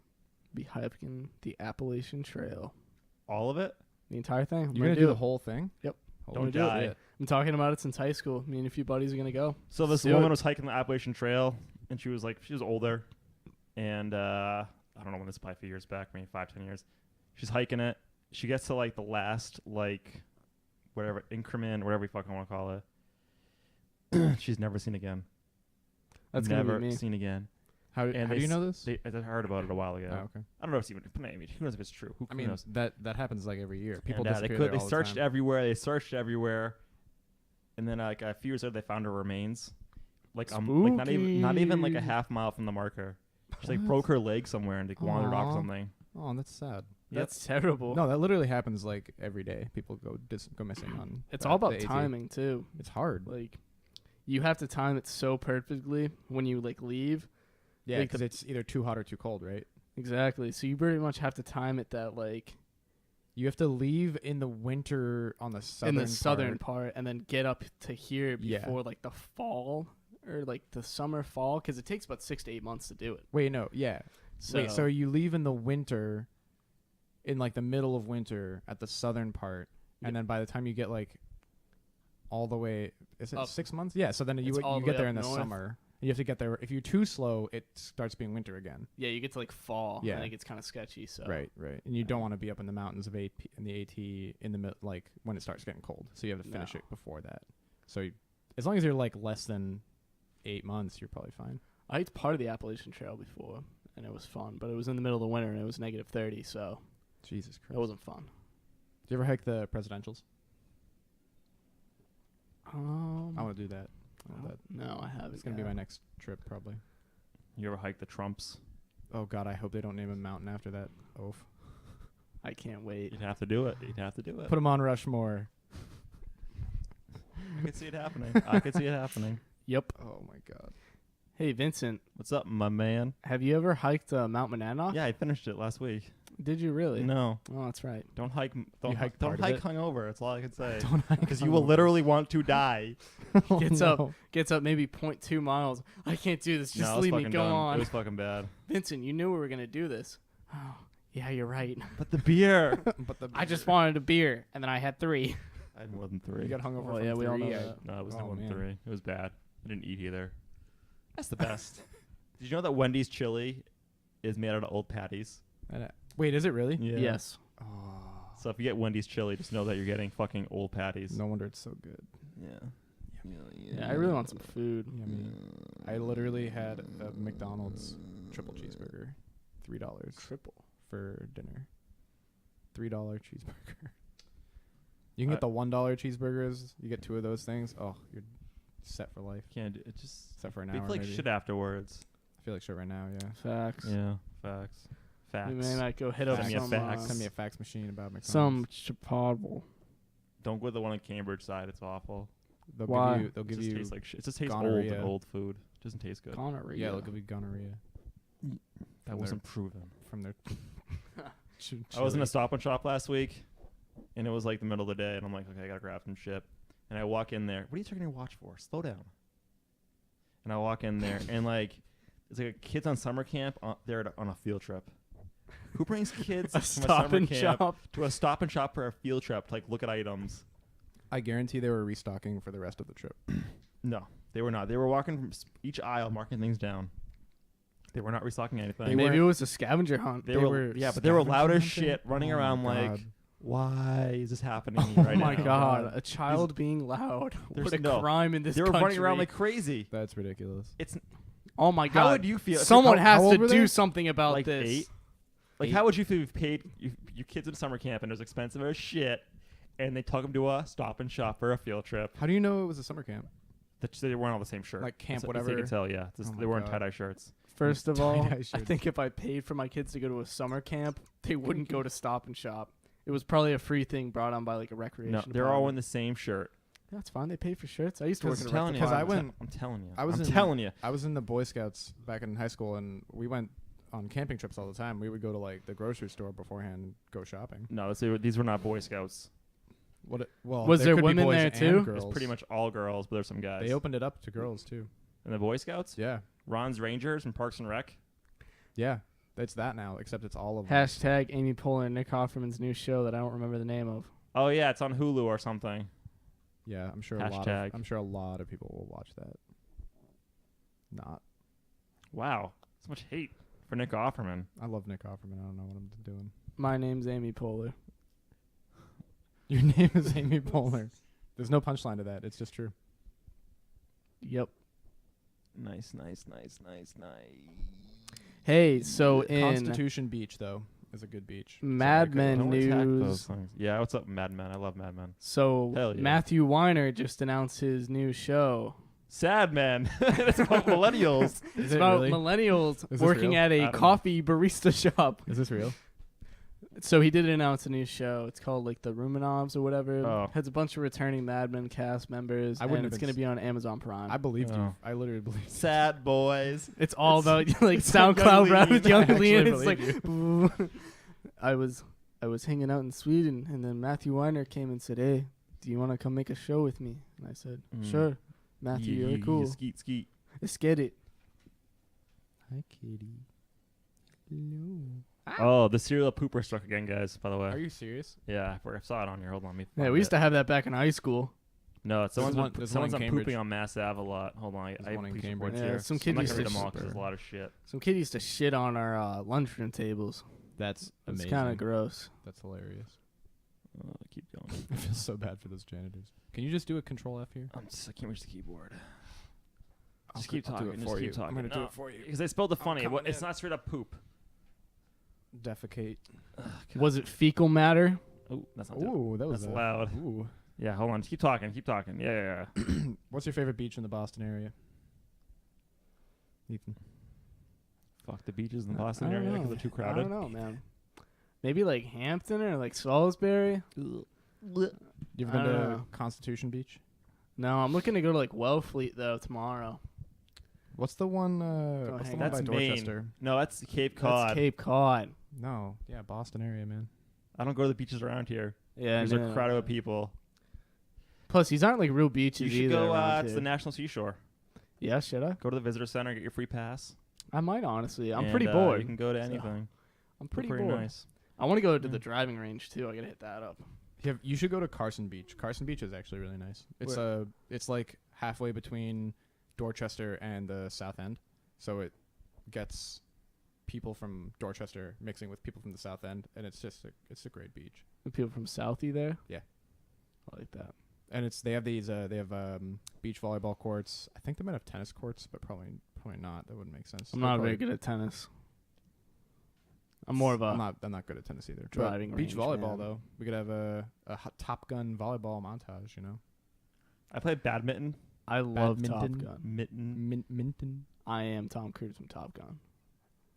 be hiking the Appalachian Trail. All of it? The entire thing. I'm You're gonna do do the it. whole thing? Yep. Holy Don't do it. die. shit. I'm talking about it since high school. Me and a few buddies are gonna go. So this Do woman it. was hiking the Appalachian Trail, and she was older, and I don't know when this is, probably a few years back, maybe 5-10 years. She's hiking it. She gets to like the last whatever increment, whatever you fucking want to call it. She's never seen again. That's never gonna be me. seen again. How And do they you know s- this? I heard about it a while ago. Oh, okay. I don't know if it's even. Maybe who knows if it's true? Who I mean, knows? that happens like every year. People And, they disappear there they all the searched time. everywhere. They searched everywhere, and then like a few years later, they found her remains. Like not even like a Spooky. half mile from the marker. She like What? broke her leg somewhere and like wandered off Aw. or something. Oh, that's sad. That's terrible. No, that literally happens like every day. People go missing on. It's all about the AT. timing too. It's hard. Like, you have to time it so perfectly when you like leave, Yeah, Like because it's either too hot or too cold, right? Exactly. So you pretty much have to time it that like You have to leave in the winter on the southern part and then get up to here Yeah. before like the fall or like the summer fall because it takes about 6 to 8 months to do it. Wait, no, yeah. So, So you leave in the winter, in like the middle of winter at the southern part, Yep. and then by the time you get like all the way, is it Up. 6 months? Yeah. So then It's you all the get way there up in the north. summer. You have to get there. If you're too slow, it starts being winter again. yeah, you get to like fall Yeah. and it gets kind of sketchy. So Right. And you don't want to be up in the mountains of AP, in the AT in the like when it starts getting cold. So you have to finish No. it before that. So as long as you're like less than 8 months, you're probably fine. I hiked part of the Appalachian Trail before and it was fun, but it was in the middle of the winter and it was -30, so Jesus Christ. it wasn't fun. Did you ever hike the presidentials? I Um, want to do that. I want that. no, I haven't. It's gonna be my next trip probably. You ever hike the Trumps? Oh God, I hope they don't name a mountain after that oaf. I can't wait. You'd have to do it. You'd have to do it. Put them on Rushmore. I could see it happening. I could see it happening. Yep. Oh my God. Hey, Vincent, What's up, my man? have you ever hiked Mount Monadnock? Yeah, I finished it last week. Did you really? No, Oh, that's right. don't hike. Don't You hiked don't part of hike it? hungover. That's all I can say. Don't hike Because you will hungover. literally want to die. Oh, Gets no. up maybe 0.2 miles. I can't do this. Just No, it was leave me. fucking Go dumb. It on. was fucking bad. Vincent, you knew we were going to do this. Oh, yeah, you're right. But the beer. But the I just wanted a beer, and then I had 3. I had more than you 3. got hungover. Oh, from yeah, we all know 3. that. No, it was Oh, no more than man. 3. It was bad. I didn't eat either. That's the best. Did you know that Wendy's chili is made out of old patties? Wait, is it really? Yeah. Yes. Oh, So if you get Wendy's chili, just know that you're getting fucking old patties. no wonder it's so good. Yeah. Yeah, I really want some food. Yummy. I literally had a McDonald's triple cheeseburger, $3 Triple. for dinner. $3 cheeseburger. You can get the $1 cheeseburgers. You get 2 of those things. Oh, you're set for life. Can't do it. Just Except for an feel hour. like maybe. shit afterwards. I feel like shit right now. Yeah. Facts. Yeah. Facts. Facts. We might go hit up Send me a some, fax. Send me a fax machine about McDonald's. some Chipotle. Don't go to the one on Cambridge side. It's awful. They'll Why? give you. They'll It give just you. tastes like shit. It just tastes old gonorrhea. and old food. It doesn't taste good. Gonorrhea. Yeah, they'll give you gonorrhea That from wasn't proven. from their. I was in a Stop and Shop last week, and it was like the middle of the day, and I'm like, okay, I gotta grab some shit. And I walk in there. What are you checking your watch for? Slow down. And I walk in there, and like, it's like a kids on summer camp there on a field trip. Who brings kids A from Stop a summer and camp Shop. to a Stop and Shop for a field trip to like look at items? I guarantee they were restocking for the rest of the trip. No, they were not. They were walking from each aisle, marking things down. They were not restocking anything. They Maybe weren't- it was a scavenger hunt. They were but they were loud as shit, running Oh my around like, God. why is this happening right Oh now? my god, God. a child being loud. There's What a no- crime in this They were country. running around like crazy. That's ridiculous. It's Oh my god. how would you feel? Someone How has old to were do they? something about like this. 8? Like, how would you feel if you paid your kids in summer camp and it was expensive as shit, and they took them to a Stop and Shop for a field trip? How do you know it was a summer camp? They weren't all the same shirt. Like camp As whatever? you can tell, yeah. Oh my They weren't God. tie-dye shirts. First of all, Tie-dye I shirts. think if I paid for my kids to go to a summer camp, they wouldn't go to Stop and Shop. It was probably a free thing brought on by like a recreation. No, they're all in department. the same shirt. That's fine. They paid for shirts. I used to work Because in a I'm telling you. Because I rectifier. went- I'm telling you. I was I'm in- telling you. I was in the Boy Scouts back in high school, and we went on camping trips all the time. We would go to like the grocery store beforehand and go shopping. No, these were not Boy Scouts. Well, Was there could be women boys there and too? It Girls. was pretty much all girls, but there's some guys. They opened it up to girls too. And the Boy Scouts? Yeah, Ron's Rangers and Parks and Rec? yeah. It's that now, except it's all of them. Hashtag Amy Poehler and Nick Offerman's new show that I don't remember the name of. Oh, yeah, it's on Hulu or something. Yeah, I'm sure Hashtag. I'm sure a lot of people will watch that. Not. Wow. So much hate for Nick Offerman. I love Nick Offerman. I don't know what I'm doing. My name's Amy Poehler. Your name is Amy Poehler. There's no punchline to that. It's just true. Yep. Nice. Hey, so in Constitution Beach, though, is a good beach. Mad Men Don't attack those news. things. Yeah, what's up, Mad Men? I love Mad Men. So Hell yeah. Matthew Weiner just announced his new show. Sad Man. It's about millennials. It's it about really? millennials this working real? at I a don't know. coffee barista shop. Is this real? So he did announce a new show. It's called like the Rumenovs or whatever. Oh. Has a bunch of returning Mad Men cast members. I wouldn't and have it's been going to be on Amazon Prime. I believed Oh. you. I literally believed. Sad boys. It's all about like it's like SoundCloud Young rap Lean. with Young I actually Lean. It's like believe boo. I was hanging out in Sweden, and then Matthew Weiner came and said, "Hey, do you want to come make a show with me?" And I said, "Sure, Matthew, you're cool. Skeet. Let's get it." Hi, Kitty. Hello. Oh, the serial pooper struck again, guys. By the way. Are you serious? Yeah, I saw it on here. Hold on, let me. Yeah, find we used it. to have that back in high school. No, There's someone's one- been, there's someone's one been in pooping Cambridge. on Mass Ave a lot. Hold on, I have one in police Cambridge. reports Yeah, here. some I'm kid not used gonna read to them all sh- 'cause there's a lot of shit. Some kid used to shit on our lunchroom tables. That's It's amazing. kind of gross. That's hilarious. Keep going. I feel so bad for those janitors. Can you just do a Control F here? I can't reach the keyboard. I'll Just keep do talking. it Just for keep you. talking. I'm gonna do No, it for you. because they spelled it I'm funny. coming It's in. not straight up poop. Defecate. Was it fecal matter? Oh, that's not. Good. Ooh, that was That's loud. Ooh. Yeah, hold on. Just keep talking. Keep talking. Yeah. What's your favorite beach in the Boston area? Ethan. Fuck the beaches in the Boston I don't area know. because they're too I crowded. don't know, man. Maybe like Hampton or like Salisbury. You ever I been don't to know. Constitution Beach? No, I'm looking to go to like Wellfleet though tomorrow. What's the one? Go What's the hang one out. by That's Dorchester? Maine. No, that's Cape Cod. That's Cape Cod. No, yeah, Boston area, man. I don't go to the beaches around here. Yeah, There's no. a crowd of people. Plus, these aren't like real beaches You should either. go around to here. the National Seashore. Yeah, should I? Go to the visitor center, get your free pass. I might honestly. I'm and, pretty bored. You can go to so anything. I'm They're pretty bored. nice. I want to go to Yeah. the driving range too. I gotta hit that up. You should go to Carson Beach. Carson Beach is actually really nice. It's like halfway between Dorchester and the South End, so it gets people from Dorchester mixing with people from the South End, and it's a great beach. The people from Southie there. Yeah. I like that. And they have beach volleyball courts. I think they might have tennis courts, but probably not. That wouldn't make sense. I'm not very good at tennis. I'm more of a I'm not good at tennis either. driving But beach range volleyball man. though, we could have a Top Gun volleyball montage. You know, I played badminton. I love Top Badminton. Gun. Mitten. Minton. I am Tom Cruise from Top Gun.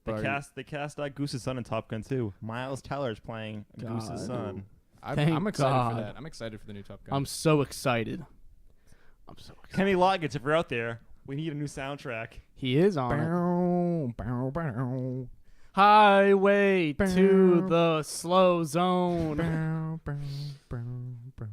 But They cast Goose's son in Top Gun too. Miles Teller's playing Goose's God. son. Thank I'm excited God. for that. I'm excited for the new Top Gun. I'm so excited. Kenny Loggins, if you're out there, we need a new soundtrack. He is on it. Bow, bow, bow. Highway to the slow zone. Bow, bow, bow, bow.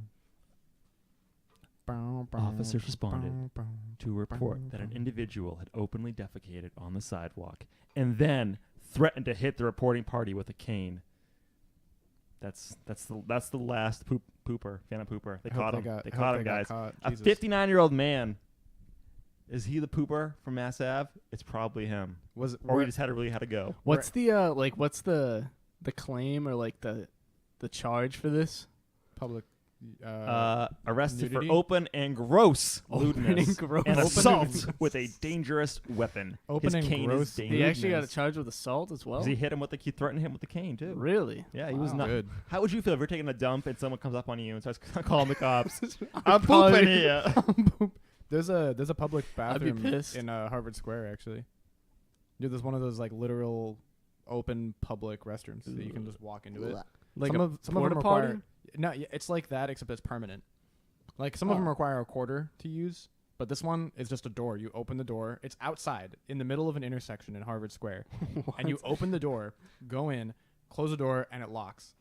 Bow, bow, Officers responded bow, bow. to a report that an individual had openly defecated on the sidewalk and then threatened to hit the reporting party with a cane. That's the last pooper, Phantom Pooper. They I hope caught him. got- They I caught hope him, they got guys. caught. A Jesus. 59-year-old man. Is he the pooper from Mass Ave? It's probably him. Was it, Or he just really had to go. What's the what's the claim or like the charge for this? public Arrested nudity? for open and gross lewdness and gross. and Open assault nudity. with a dangerous weapon. Open His and cane gross is dangerous. He actually got charged with assault as well. He hit him with he threatened him with the cane too. Really? Yeah, he was Wow. not. good. How would you feel if you're taking a dump and someone comes up on you and starts calling the cops? I'm pooping here. There's a public I'd be bathroom pissed. in Harvard Square actually. Dude, there's one of those like literal open public restrooms that you can just walk into it. Like some a of them porta require potty? no, yeah, it's like that except it's permanent. Like some of them require a quarter to use, but this one is just a door. You open the door. It's outside in the middle of an intersection in Harvard Square, and you open the door, go in, close the door, and it locks.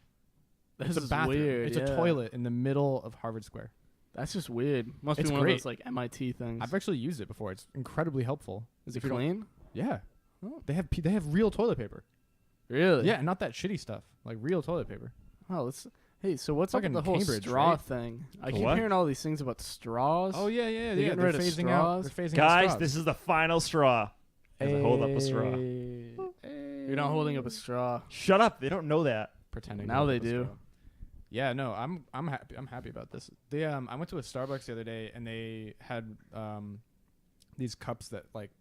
This It's a is bathroom. weird. It's yeah. a toilet in the middle of Harvard Square. That's just weird. Must It's be one great. of those like MIT things. I've actually used it before. It's incredibly helpful. Is it if you don't- clean? Yeah, Oh. they have real toilet paper. Really? Yeah, not that shitty stuff. Like real toilet paper. Oh, let's. Hey, so what's up with Fucking the whole Cambridge, straw right? thing? I The keep what? hearing all these things about straws. Oh yeah, They're getting rid of phasing out. straws? They're phasing out Guys, straws. this is the final straw. As I hold up a straw. You're not holding up a straw. Shut up! They don't know that. Pretending. Now to they hold the do. straw. Yeah, no, I'm happy. I'm happy about this. I went to a Starbucks the other day and they had these cups that like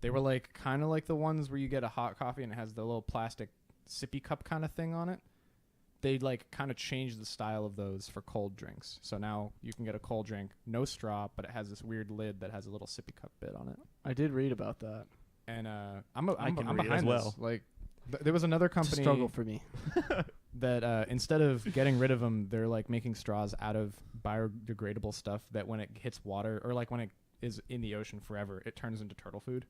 they were like kind of like the ones where you get a hot coffee and it has the little plastic sippy cup kind of thing on it. They like kind of changed the style of those for cold drinks. So now you can get a cold drink, no straw, but it has this weird lid that has a little sippy cup bit on it. I did read about that. And I I'm can read behind as well. this. Like there was another It's a company. struggle for me. that instead of getting rid of them, they're like making straws out of biodegradable stuff that when it hits water or like when it is in the ocean forever, it turns into turtle food.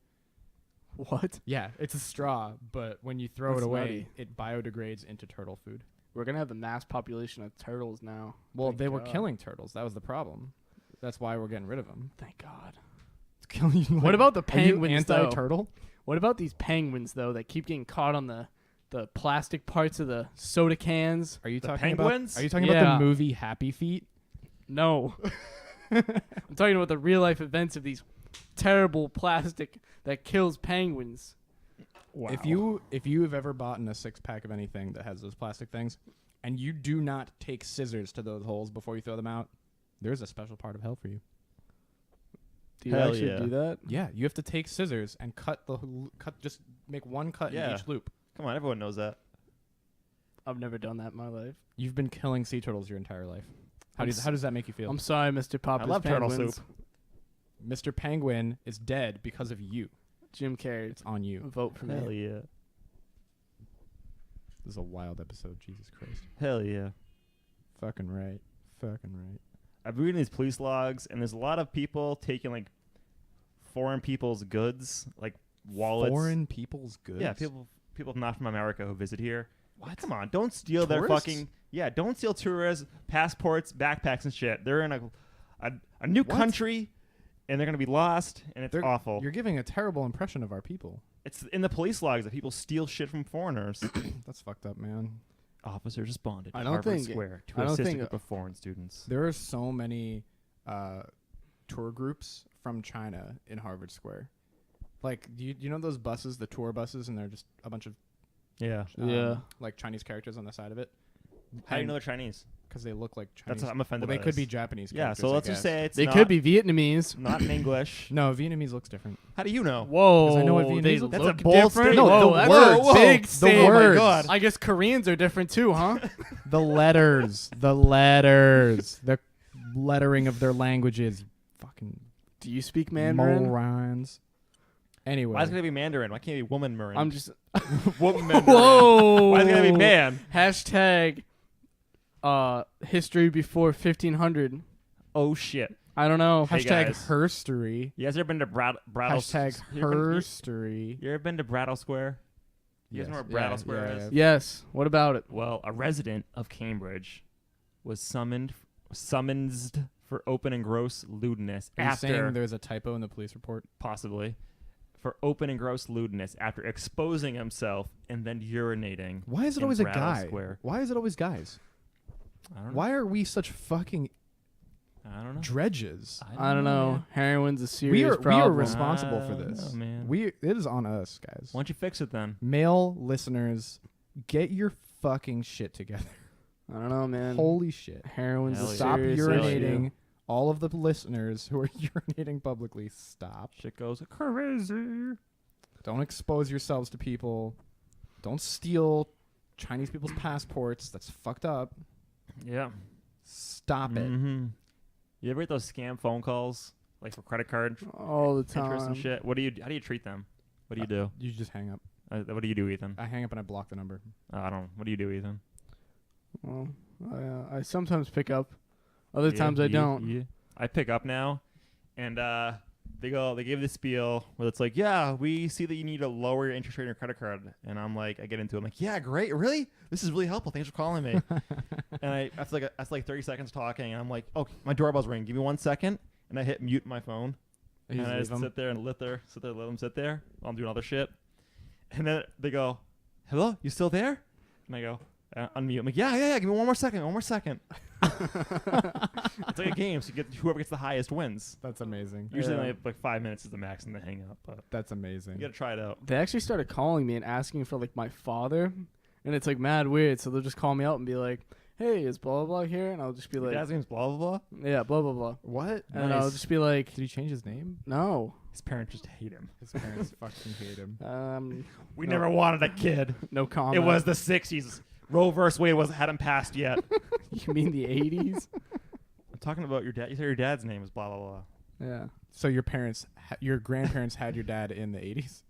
What? Yeah, it's a straw, but when you throw That's it away, nutty. it biodegrades into turtle food. We're gonna have a mass population of turtles now. Well, Thank they were God. killing turtles. That was the problem. That's why we're getting rid of them. Thank God. It's killing you. What about the Are you penguins, though? anti-turtle? What about these penguins though that keep getting caught on the plastic parts of the soda cans? Are you The talking penguins? about? Are you talking Yeah. about the movie Happy Feet? No. I'm talking about the real life events of these terrible plastic that kills penguins. Wow. If you have ever bought in a 6-pack of anything that has those plastic things, and you do not take scissors to those holes before you throw them out, there's a special part of hell for you. Do you Hell actually yeah. do that? Yeah, you have to take scissors and just make one cut in Yeah. each loop. Come on, everyone knows that. I've never done that in my life. You've been killing sea turtles your entire life. How I'm does that make you feel? I'm sorry, Mr. Popper's love turtle Penguins. soup. Mr. Penguin is dead because of you. Jim Carrey. It's on you. Vote for Hell me. yeah. This is a wild episode. Jesus Christ. Hell yeah. Fucking right. Fucking right. I've been reading these police logs, and there's a lot of people taking like foreign people's goods, like wallets. Foreign people's goods? Yeah, people not from America who visit here. What? Come on, don't steal their Tourists? fucking don't steal tourists, passports, backpacks, and shit. They're in a new What? country, and they're gonna be lost, and it's They're- awful. You're giving a terrible impression of our people. It's in the police logs that people steal shit from foreigners. That's fucked up, man. Officers responded to I don't Harvard think- Square I to don't assist a think- group of foreign students. There are so many tour groups from China in Harvard Square. Like, do you know those buses, the tour buses, and they're just a bunch of Yeah. Yeah. like Chinese characters on the side of it? How do you know they're Chinese? Because they look like Chinese. That's I'm offended Well, by they could this. be Japanese Yeah, characters, so I let's just guess. say it's They not, could be Vietnamese. not in English. No, Vietnamese looks different. How do you know? Whoa, I know what they Vietnamese look That's a look bold different. statement. No, Whoa, the that's words. a big The statement. words. God. I guess Koreans are different too, huh? The letters. The lettering of their languages. Fucking Do you speak Mandarin? morons. Anyway. Why is it gonna be Mandarin? Why can't it be woman Mandarin? I'm just. woman Mandarin. Whoa. Why is it gonna be man? Hashtag history before 1500. Oh shit. I don't know. Hey, Hashtag guys. herstory. You guys ever been to Brattle? Hashtag herstory. You ever been to Brattle Square? You guys know where Brattle Square is? Yes. What about it? Well, a resident of Cambridge was summoned for open and gross lewdness Are you after saying there's a typo in the police report? possibly for open and gross lewdness after exposing himself and then urinating. Why is it in always a Brattle guy? Square. Why is it always guys? I don't know. Why are we such fucking I don't know. dredges? I don't know. man. Heroin's a We serious are problem. responsible for I don't this. know, man. It is on us, guys. Why don't you fix it then? Male listeners, get your fucking shit together. I don't know, man. Holy shit. Heroin's Hell a yeah. Stop serious urinating. issue. All of the listeners who are urinating publicly, stop. Shit goes crazy. Don't expose yourselves to people. Don't steal Chinese people's passports. That's fucked up. Yeah. Stop it. Mm-hmm. You ever get those scam phone calls, like for credit card All the interest and time. shit? How do you treat them? What do you do? You just hang up. What do you do, Ethan? I hang up and I block the number. I don't. What do you do, Ethan? Well, I sometimes pick up. Other times I don't. Yeah. I pick up now, and they give this spiel where it's like, yeah, we see that you need to lower your interest rate on your credit card, and I get into it. I'm like, yeah, great, really? This is really helpful. Thanks for calling me. And after like 30 seconds talking, and I'm like, oh, my doorbell's ringing. Give me 1 second, and I hit mute my phone, and I just sit there and let them sit there while I'm doing other shit, and then they go, hello, you still there? And I go, unmute. I'm like, yeah. Give me 1 more second. 1 more second. It's like a game, so whoever gets the highest wins. That's amazing. Usually, Yeah. only like 5 minutes is the max, and they hang up. But That's amazing. you gotta try it out. They actually started calling me and asking for like my father, and it's like mad weird. So they'll just call me out and be like, "Hey, is blah blah blah here?" And I'll just be Your like, dad's name's blah blah blah. "Yeah, blah blah blah," What? and I'll Nice. just be like, Did he change his name? "No, His parents just hate him. His parents fucking hate him. We No. never wanted a kid. no comment." It was the '60s. Roe versus Wade hadn't passed yet. You mean the 80s? I'm talking about your dad. You said your dad's name was blah blah blah. Yeah. So your parents, your grandparents had your dad in the 80s?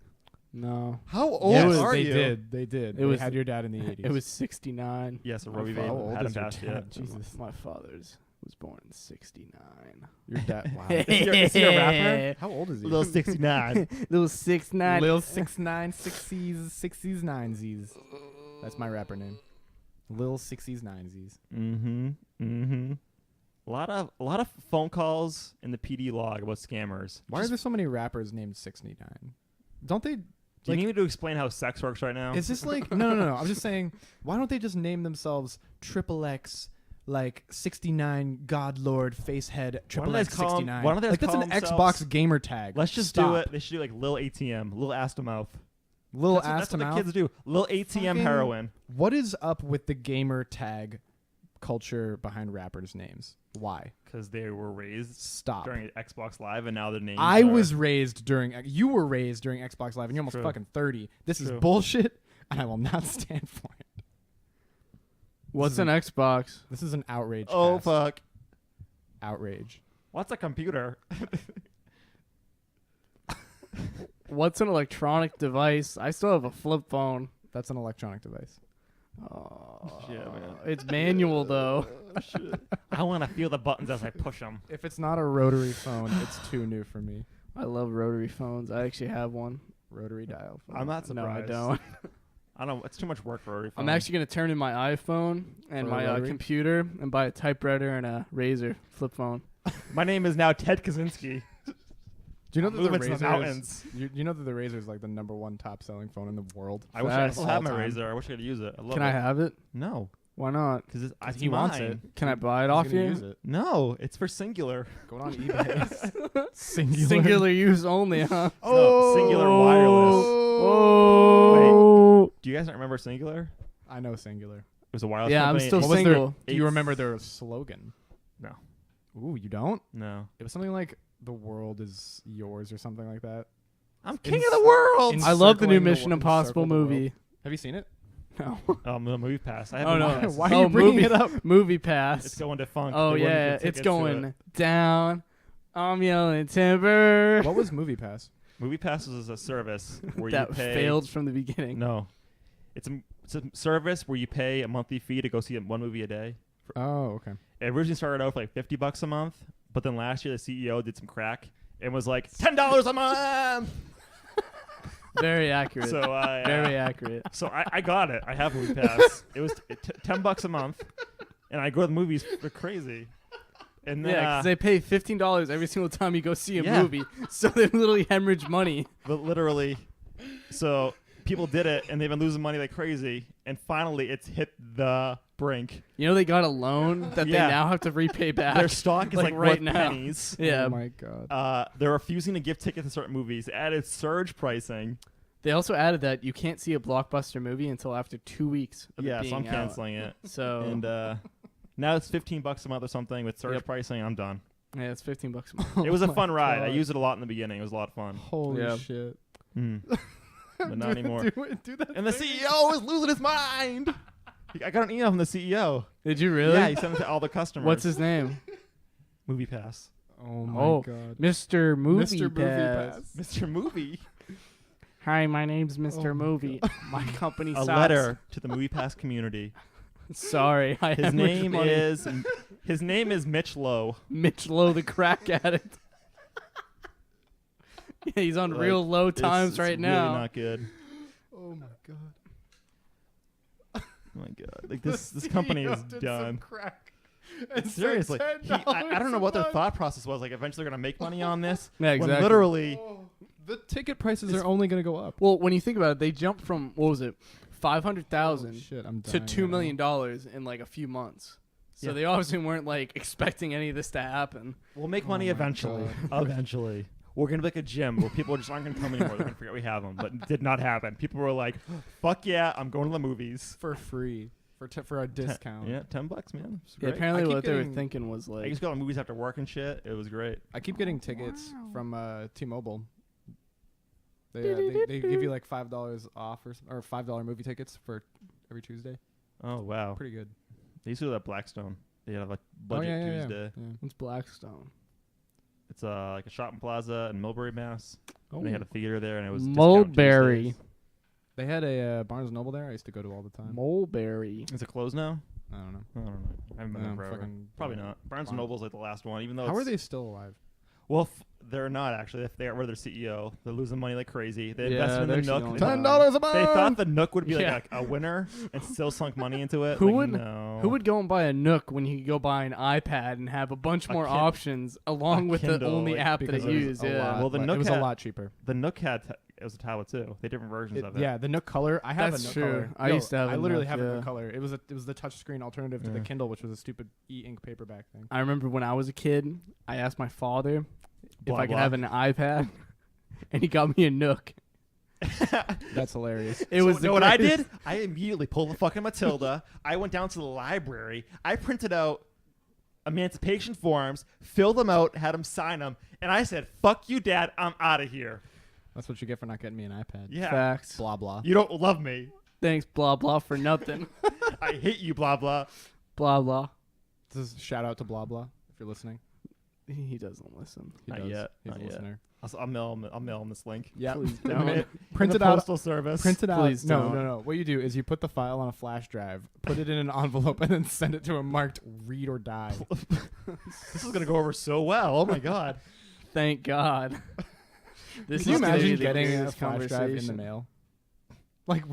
No. How old Yes, are they you? did. They did. It They was- had your dad in the 80s. It was 69. Yes, a My Robbie father- Babe How old hadn't is your passed dad? yet. Jesus. My father's was born in 69. Your dad. Wow. Is he a rapper? How old is he? Little 69. Little 6'9". Lil 6'9", 60s, 90s. That's my rapper name. Lil 60s, 90s. A lot of phone calls in the PD log about scammers. Why are there so many rappers named 69? Don't they? Do you need me to explain how sex works right now? Is this like no? I'm just saying. Why don't they just name themselves Triple X, like 69 God Lord Facehead Triple they X call 'em- 69? why don't they like just that's call an themselves- Xbox gamer tag. Let's just Stop. do it. They should do like Lil ATM, Lil Ass to Mouth. Lil That's ass what to the mouth. kids do. Lil ATM Fucking- heroin. What is up with the gamer tag culture behind rappers' names? Why? Because they were raised Stop. during Xbox Live, and now their names. I are- was raised during. You were raised during Xbox Live, and you're almost True. fucking 30. This is True. bullshit, and I will not stand for it. What's is an Xbox? This is an outrage. Oh cast. fuck! Outrage. What's a computer? What's an electronic device? I still have a flip phone. That's an electronic device. Oh, Shit, man. It's manual though. I want to feel the buttons as I push them. If it's not a rotary phone, it's too new for me. I love rotary phones. I actually have one. Rotary dial phone. I'm not No, I surprised. don't. I don't. It's too much work for a I'm actually gonna turn in my iPhone and For a my rotary? computer and buy a typewriter and a Razer flip phone. My name is now Ted Kaczynski. Do you know that the Moving to the Razer mountains. you know that the Razer is like the #1 top selling phone in the world? I wish I Fast. still had my All time. razor. I wish I could use it. I love Can it. I have it? No, Why not? because it's he wants mine. it. Can I buy it He's off gonna you? Use it. No, it's for singular. Going on eBay. Singular. Singular use only, huh? No, singular wireless. Oh. Do you guys not remember singular? I know Singular. It was a wireless Yeah, I'm company. still What was their- single. Do you remember their slogan? No. Ooh, you don't? No. It was something like "The world is yours" or something like that. I'm king of the world. in- I love the new Encircling the Mission wo- Impossible encircle the world. movie. Have you seen it? No. The movie pass. I have Oh, a no. movie pass. Why are Oh, you bringing movie- it up? Movie pass. It's going to funk. Oh They wouldn't yeah, give it's tickets to going it. down. I'm yelling timber. What was Movie Pass? Movie Pass is a service where That you pay. failed from the beginning. No, it's a service where you pay a monthly fee to go see one movie a day. Oh, okay. It originally started out for like $50 a month, but then last year the CEO did some crack and was like $10 a month. Very accurate. So I Very accurate. So I got it. I have Movie Pass. It was $10 a month, and I go to the movies for crazy. And then, Yeah, because they pay $15 every single time you go see a Yeah. movie, so they literally hemorrhage money. but literally, so people did it, and they've been losing money like crazy, and finally it's hit the brink. You know they got a loan that Yeah. they now have to repay back. Their stock is like like right worth now. pennies. Yeah. Oh my god. They're refusing to give tickets to certain movies. They added surge pricing. They also added that you can't see a blockbuster movie until after 2 weeks of it Yeah, being so I'm out. canceling it. So And now it's $15 a month or something with surge Yep. pricing. I'm done. yeah, it's $15 a month. It was a my fun ride. I God. used it a lot in the beginning. It was a lot of fun. Holy Yeah. shit. But not anymore. Do that. And the CEO is losing his mind. I got an email from the CEO. Did you really? Yeah, he sent it to all the customers. What's his name? Movie Pass? Oh my Oh. god. Mr. Movie Mr. Movie Pass. Pass. Mr. Movie. Hi, my name's Mr. Oh my Movie. My company A sucks. letter to the Movie Pass community. Sorry, I His hemorrhaged name money. is Mitch Lowe. Mitch Lowe, the crack addict. Yeah, he's on Like, real low It's- times it's right really now. not good. Oh my god. Oh my god. Like this company is done. Seriously. I don't know what their thought process was. Like eventually they're gonna make money on this. Yeah, When exactly. literally The ticket prices are only gonna go up. Well, when you think about it, they jumped from what was it, 500,000 Shit, I'm to dying $2 right million now. in like a few months. So Yeah. they obviously weren't like expecting any of this to happen. we'll make money my eventually. Eventually. We're gonna be like a gym where people just aren't gonna come anymore. They're gonna forget we have them. But it did not happen. People were like, fuck yeah, I'm going to the movies. For free. For a discount. Yeah, $10, man. It's Yeah, great. apparently I keep what they were getting- thinking was I like, used to go to movies after work and shit. It was great. I keep getting tickets from T-Mobile. They give you like $5 off or $5 movie tickets for every Tuesday. Oh wow. Pretty good. They used to do that at Blackstone. They had a budget Tuesday. it's Blackstone. It's like a shopping plaza in Mulberry, Mass. Oh. And they had a theater there, and it was Mulberry. Discount Tuesdays. They had a Barnes & Noble there. I used to go to all the time. Mulberry. Is it closed now? I don't know. I don't know. I haven't been there forever. Probably not. Barnes & Noble's like the last one, even though How it's, are they still alive? Well, they're not actually. If they got rid of their CEO, they're losing money like crazy. They Yeah, invested in the they're Nook. actually They going thought- $10 a month. They thought the Nook would be Yeah. like a winner, and still sunk money into it. Who Like, would- No. Who would go and buy a Nook when he could go buy an iPad and have a bunch A more Kin- options along with the Kindle, only like, app that Because it it was used? a Yeah. lot Well, the le- Nook it was had- a lot cheaper. The Nook had it was a tablet too. They different versions of it. Yeah, the Nook Color. I have That's a Nook true. Color. I used to have I a literally Nook, have a yeah. Nook Color. It was the touchscreen alternative to the Yeah. Kindle, which was a stupid e-ink paperback thing. I remember when I was a kid, I asked my father if Blah, I could blah. have an iPad, and he got me a Nook. That's hilarious. It was You the know what I greatest- did? I immediately pulled the fucking Matilda. I went down to the library. I printed out emancipation forms, filled them out, had him sign them, and I said, "Fuck you, Dad. I'm out of here." That's what you get for not getting me an iPad. Yeah. Facts. Blah blah. You don't love me. Thanks, blah blah, for nothing. I hate you, blah blah. Blah blah. This is shout out to blah blah if you're listening. He doesn't listen. He Not does. yet, He's not a yet. listener. I'll mail him this link. Yeah. Please In don't. the Print it out. Postal Service. Print it out. Please No, don't. no, no. What you do is you put the file on a flash drive, put it in an envelope, and then send it to a marked "read or die." This is gonna go over so well. Oh my god. Thank God. This Can you is gonna imagine be the getting a weirdest flash drive in the conversation. mail? Like,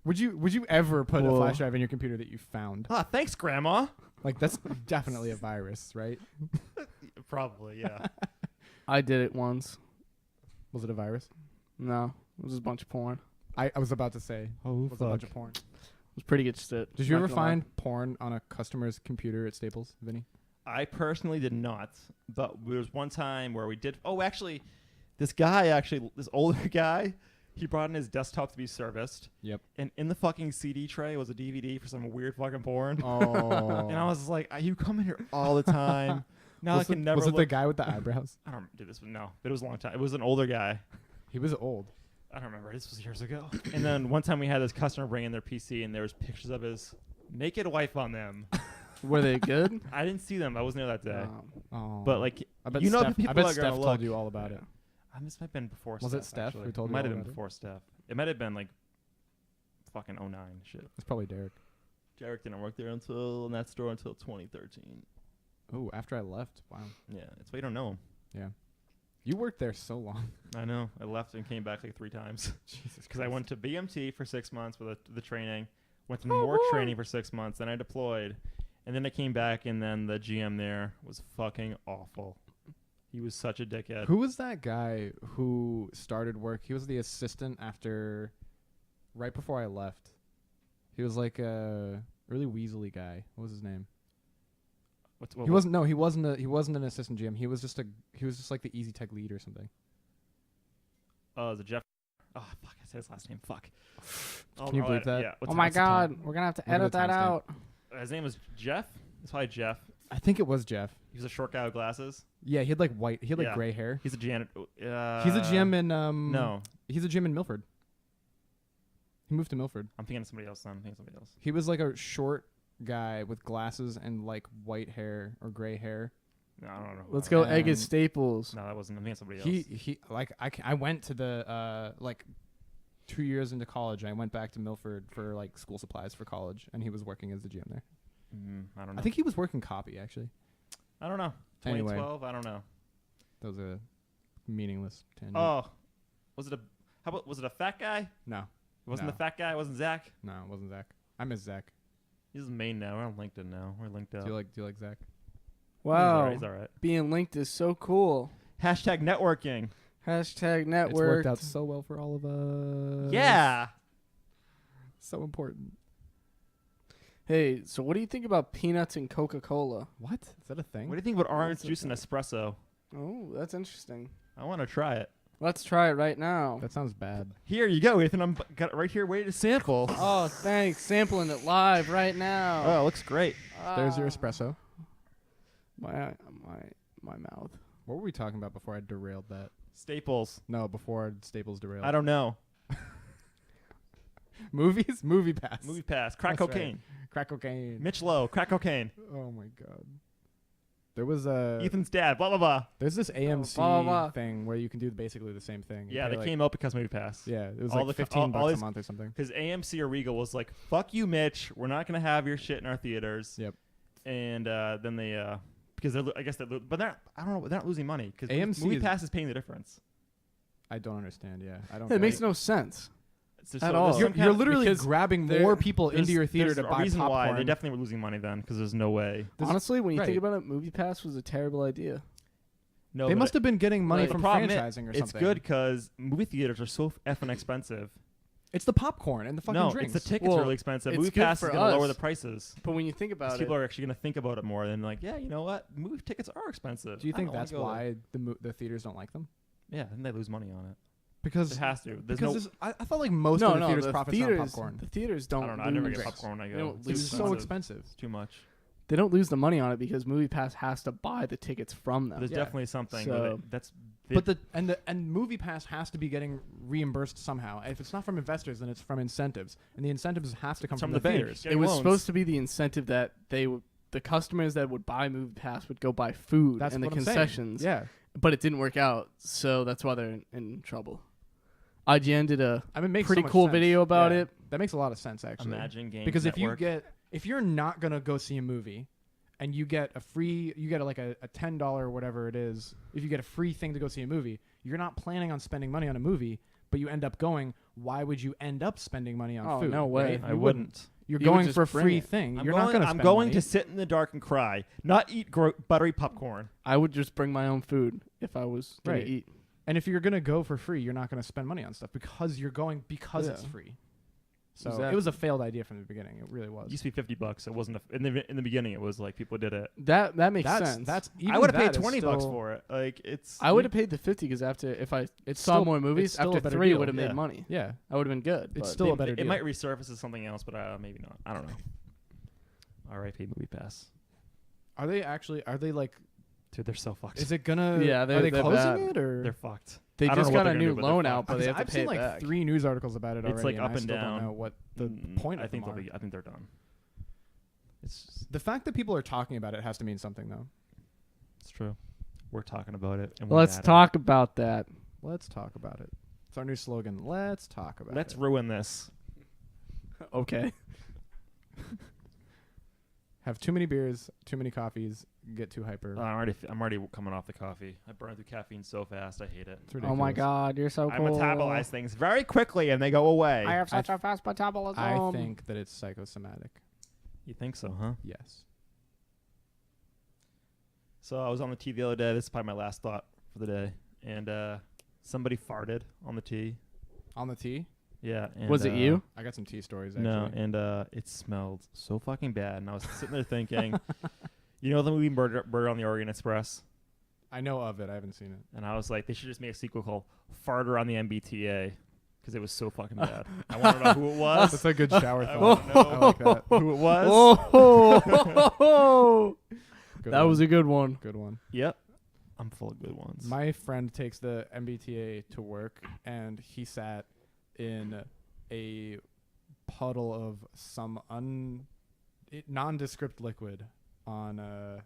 would you ever put a Whoa. flash drive in your computer that you found? Ah, thanks, Grandma. Like, that's definitely a virus, right? Probably, yeah. I did it once. Was it a virus? No, it was just a bunch of porn. I was about to say, Oh, it was a bunch of porn. It was pretty good shit. Did you Not ever gonna lie. find porn on a customer's computer at Staples, Vinny? I personally did not, but there was one time where we did. Oh, actually, this older guy, he brought in his desktop to be serviced. Yep. And in the fucking CD tray was a DVD for some weird fucking porn. Oh. And I was like, you come in here all the time. Now was I can it, never was it the look. guy with the eyebrows? I don't do this, but no, it was a long time. It was an older guy. He was old. I don't remember. This was years ago. And then one time we had this customer bring in their PC, and there was pictures of his naked wife on them. Were they good? I didn't see them. I wasn't there that day. Oh. But like, I bet you know, Steph, the people I bet are Steph gonna told look. you all about it. This might have been before. Was it Steph actually. who told It you might all have been about it? before Steph. It might have been like fucking 09 shit. It's probably Derek. Derek didn't work there in that store until 2013. Oh, after I left. Wow. Yeah, that's why you don't know him. Yeah. You worked there so long. I know. I left and came back like 3 times Jesus. because I went to BMT for 6 months with the training, went to Oh, New York boy. training for 6 months, then I deployed, and then I came back, and then the GM there was fucking awful. He was such a dickhead. Who was that guy who started work? He was the assistant right before I left. He was like a really weaselly guy. What was his name? He wasn't an assistant GM. He was just like the Easy Tech lead or something. Oh, is it Jeff? Oh, fuck! I said his last name. Fuck. Can you believe that? Yeah. Oh my God, we're gonna have to Look at edit the that timestamp. out. His name was Jeff. It's probably Jeff. I think it was Jeff. He was a short guy with glasses. Yeah, he had like Yeah. gray hair. He's a janitor. He's a GM in No, He's a GM in Milford. He moved to Milford. I'm thinking of somebody else. He was like a short guy with glasses and like white hair or gray hair. No, I don't know. who Let's that go was. egg at And- Staples. No, that wasn't. I'm thinking of somebody else. He like I went to the like 2 years into college. I went back to Milford for like school supplies for college, and he was working as the GM there. I don't know. I think he was working copy actually. I don't know. Anyway. 2012. I don't know. That was a meaningless tangent. Oh, was it a fat guy? No, It wasn't No. the fat guy. It wasn't Zach. no, it wasn't Zach. I miss Zach. He's main now. We're on LinkedIn now. We're linked up. Do you like Zach? Wow, He's all right. being linked is so cool. Hashtag networking. Hashtag It's network. worked out so well for all of us. Yeah. So important. Hey, so what do you think about peanuts and Coca-Cola? What? Is that a thing? What do you think about orange What's juice and espresso? Oh, that's interesting. I want to try it. Let's try it right now. That sounds bad. Here you go, Ethan. I'm got it right here, ready to sample. Oh, thanks. Sampling it live right now. Oh, it looks great. There's your espresso. My mouth. What were we talking about before I derailed that? Staples. No, before Staples derailed. I don't know. Movies? Movie Pass. Movie pass. Crack That's right. cocaine. Crack cocaine. Mitch Lowe. Crack cocaine. Oh my god. There was a Ethan's dad. Blah blah blah. there's this AMC blah, blah. thing where you can do basically the same thing. You Yeah, pay they like- came out because Movie Pass. Yeah, it was all like the- $15 all a these- month or something. Because AMC or Regal was like, "Fuck you, Mitch. We're not gonna have your shit in our theaters." Yep. And then they because they're, I guess they're, but they're not, I don't know, they're not losing money because AMC Movie is- Pass is paying the difference. I don't understand. Yeah, I don't. It get makes it. no sense. So, At so all. there's You're, some kind you're of- literally because grabbing there- more people into your theater there's to buy a reason popcorn. why they definitely were losing money then because there's no way. This- Honestly, when you right. think about it, Movie Pass was a terrible idea. No, They but must have been getting money like, the from problem franchising or it's something. good because movie theaters are so effing expensive. It's the popcorn and the fucking No, drinks. it's the tickets Well, are really expensive. it's Movie good Pass for is going to lower us. the prices. But when you think 'Cause about people it, are actually going to think about it more. Then like, yeah, you know what? Movie tickets are expensive. Do you I think don't wanna that's go there. why the theaters don't like them? Yeah, then they lose money on it. Because It has to. There's because no. this, I thought like most of the theaters profits on theaters, popcorn. the theaters I don't. don't know. I never lose- get popcorn when I They go. don't It's lose It's money. so expensive. It's too much. They don't lose the money on it because Movie Pass has to buy the tickets from them. There's Yeah. definitely something. So- With it. That's. But the Movie Pass has to be getting reimbursed somehow. If it's not from investors, then it's from incentives, and the incentives have to come It's from from the the bank. theaters. It was supposed to be the incentive that the customers that would buy Movie Pass would go buy food That's and the what I'm saying. concessions. Yeah, But it didn't work out, so that's why they're in trouble. IGN did a I mean, it makes pretty so much cool sense. video about Yeah. it. That makes a lot of sense actually. Imagine Games Because Network. if you're not gonna go see a movie, and you get like a $10 whatever it is, if you get a free thing to go see a movie, you're not planning on spending money on a movie, but you end up going. Why would you end up spending money on Oh, food? no way. right? I You wouldn't. You're You would going just for a bring free it. thing. I'm You're going, not gonna. I'm spend going money. to sit in the dark and cry, not eat buttery popcorn. I would just bring my own food if I was going Right. to eat. And if you're gonna go for free, you're not gonna spend money on stuff because you're going because it's Yeah. free. So Exactly. it was a failed idea from the beginning. It really was. It used to be $50. It wasn't in the beginning. It was like people did it. That makes sense. That's even I would have paid that is $20 still- for it. Like it's. I would have paid the 50 because if I It's saw still- more it's movies, still a after better 3 deal. would have Yeah. made money. Yeah, I would have been good. it's but still a better It deal. might resurface as something else, but maybe not. I don't know. R.I.P. Movie Pass. Are they actually? Are they like? Dude, they're so fucked. Is it gonna? Yeah, are they're they closing bad. it or? They're fucked. They I don't just know what got they're a gonna new do, but they're loan fucked. out, but they have to I've pay seen it like back. 3 news articles about it It's already. like and up I and still down. don't know what the point I of think them they'll are. be. I think they're done. It's The fact that people are talking about it has to mean something, though. it's true. We're talking about it. And Let's talk about that. Let's talk about it. It's our new slogan. Let's talk about Let's it. ruin this. Okay. Have too many beers, too many coffees, get too hyper. I'm already coming off the coffee. I burn through caffeine so fast. I hate it. It's Oh ridiculous. my God, you're so I cool. metabolize things very quickly and they go away. I have such I a fast metabolism. I think that it's psychosomatic. You think so, huh? Yes. So I was on the tea the other day. This is probably my last thought for the day. And somebody farted on the tea. On the tea? Yeah. And, Was it you? I got some tea stories, actually. No, and it smelled so fucking bad. And I was sitting there thinking, you know the movie Murder on the Orient Express? I know of it. I haven't seen it. And I was like, they should just make a sequel called Farter on the MBTA because it was so fucking bad. I want to know who it was. That's a good shower I thought. wanna know I like that. who it was. Oh, Good that one. was a good one. good one. Yep. I'm full of good ones. My friend takes the MBTA to work, and he sat in a puddle of some nondescript liquid on the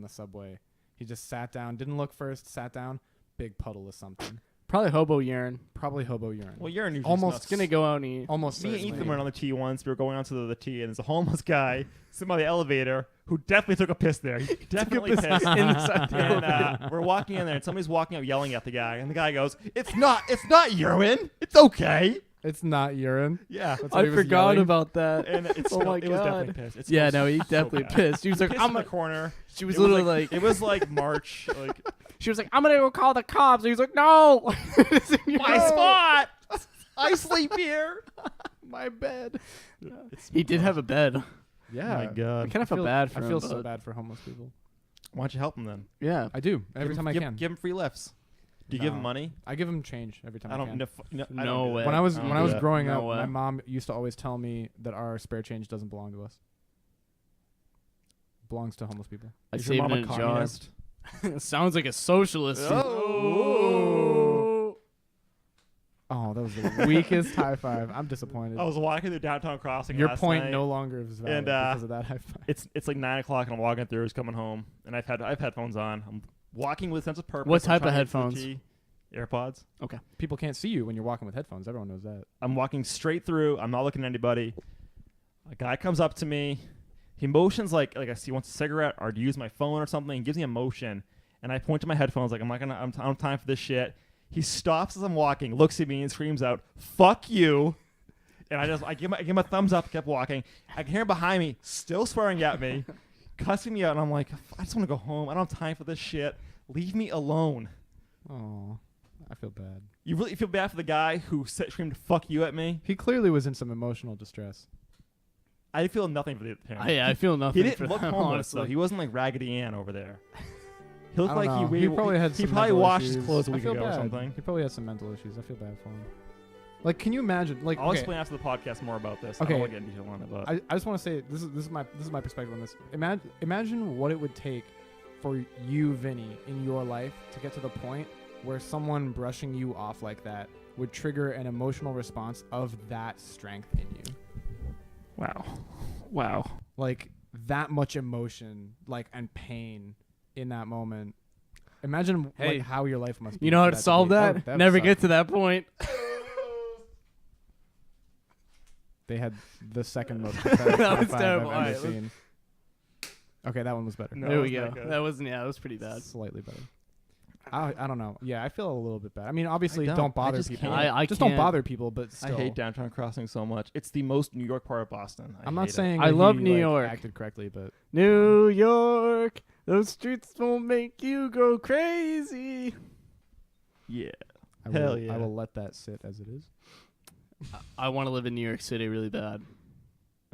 subway. He just sat down, didn't look first, sat down, big puddle of something. Probably hobo urine. Probably hobo urine. Well, you're usually Almost It's gonna go out and eat. Almost Me and certainly. Ethan went on the T once. We were going onto the T, and there's a homeless guy sitting by the elevator who definitely took a piss there. He definitely pissed inside the And we're walking in there, and somebody's walking up yelling at the guy, and the guy goes, "It's not urine. It's okay." It's not urine. Yeah. That's what I he was forgot yelling. about that. And it Oh my smelled, it was definitely God. piss. It Yeah, smells no, he so definitely bad. pissed. She was like, Pissed I'm in the gonna. corner. She was It was literally like, it was like March. Like she was like, I'm gonna go call the cops. And he was like, no. my spot. I sleep here. My bed. He did have a bed. Yeah. Oh my God. I kind of feel bad for I him. feel so but- bad for homeless people. Why don't you help him then? Yeah. I do every time I give, can. Give him free lifts. Do you give him No. money? I give him change every time I, I don't. can. No, I No don't do way. that. When I was don't when I do was that. growing No up, way. my mom used to always tell me that our spare change doesn't belong to us. Belongs to homeless people. I Is your saved mom it a in a jar. communist? Sounds like a socialist. Oh. Oh, That was the weakest high five. I'm disappointed. I was walking through downtown crossing. Your last point night, no longer is valid and, because of that high five. It's like 9 o'clock and I'm walking through. It's coming home, and I've headphones on. I'm walking with a sense of purpose. What I'm type of trying to get to the headphones? G. AirPods. Okay. People can't see you when you're walking with headphones. Everyone knows that. I'm walking straight through. I'm not looking at anybody. A guy comes up to me. He motions like I see he wants a cigarette or to use my phone or something. He gives me a motion, and I point to my headphones like I'm not gonna. I don't have time for this shit. He stops as I'm walking, looks at me, and screams out, "Fuck you!" And I give him a thumbs up. Kept walking. I can hear him behind me, still swearing at me, cussing me out, and I'm like, I just want to go home. I don't have time for this shit. Leave me alone. Oh, I feel bad. You really feel bad for the guy who screamed "fuck you" at me? He clearly was in some emotional distress. I feel nothing for him. I feel nothing. He didn't for look them, homeless though. honestly. He wasn't like Raggedy Ann over there. He looked I don't like know. he He probably had he some probably mental washed issues. his clothes a I week feel ago or bad. something. He probably had some mental issues. I feel bad for him. Like, can you imagine? Like, I'll okay, explain after the podcast more about this. Okay. I don't want to get in detail on it, but I just want to say this is my perspective on this. Imagine what it would take for you, Vinny, in your life to get to the point where someone brushing you off like that would trigger an emotional response of that strength in you. wow. Like that much emotion, like, and pain in that moment. Imagine Hey, like how your life must be. You know for how to that solve be. that? That would Never suck. get to that point. They had the second most pathetic That high was five terrible. I've All ever right, let's- seen. Okay, that one was better. No, there it we was go. not good. That was pretty bad. Slightly better. I don't know. Yeah, I feel a little bit bad. I mean, obviously, I don't. don't I bother just people. can't. I just can't. don't bother people. But still, I hate downtown crossing so much. It's the most New York part of Boston. I'm not saying I that love he, New like, York. acted correctly, but New York, those streets will make you go crazy. Yeah. I Hell will, yeah. I will let that sit as it is. I want to live in New York City really bad.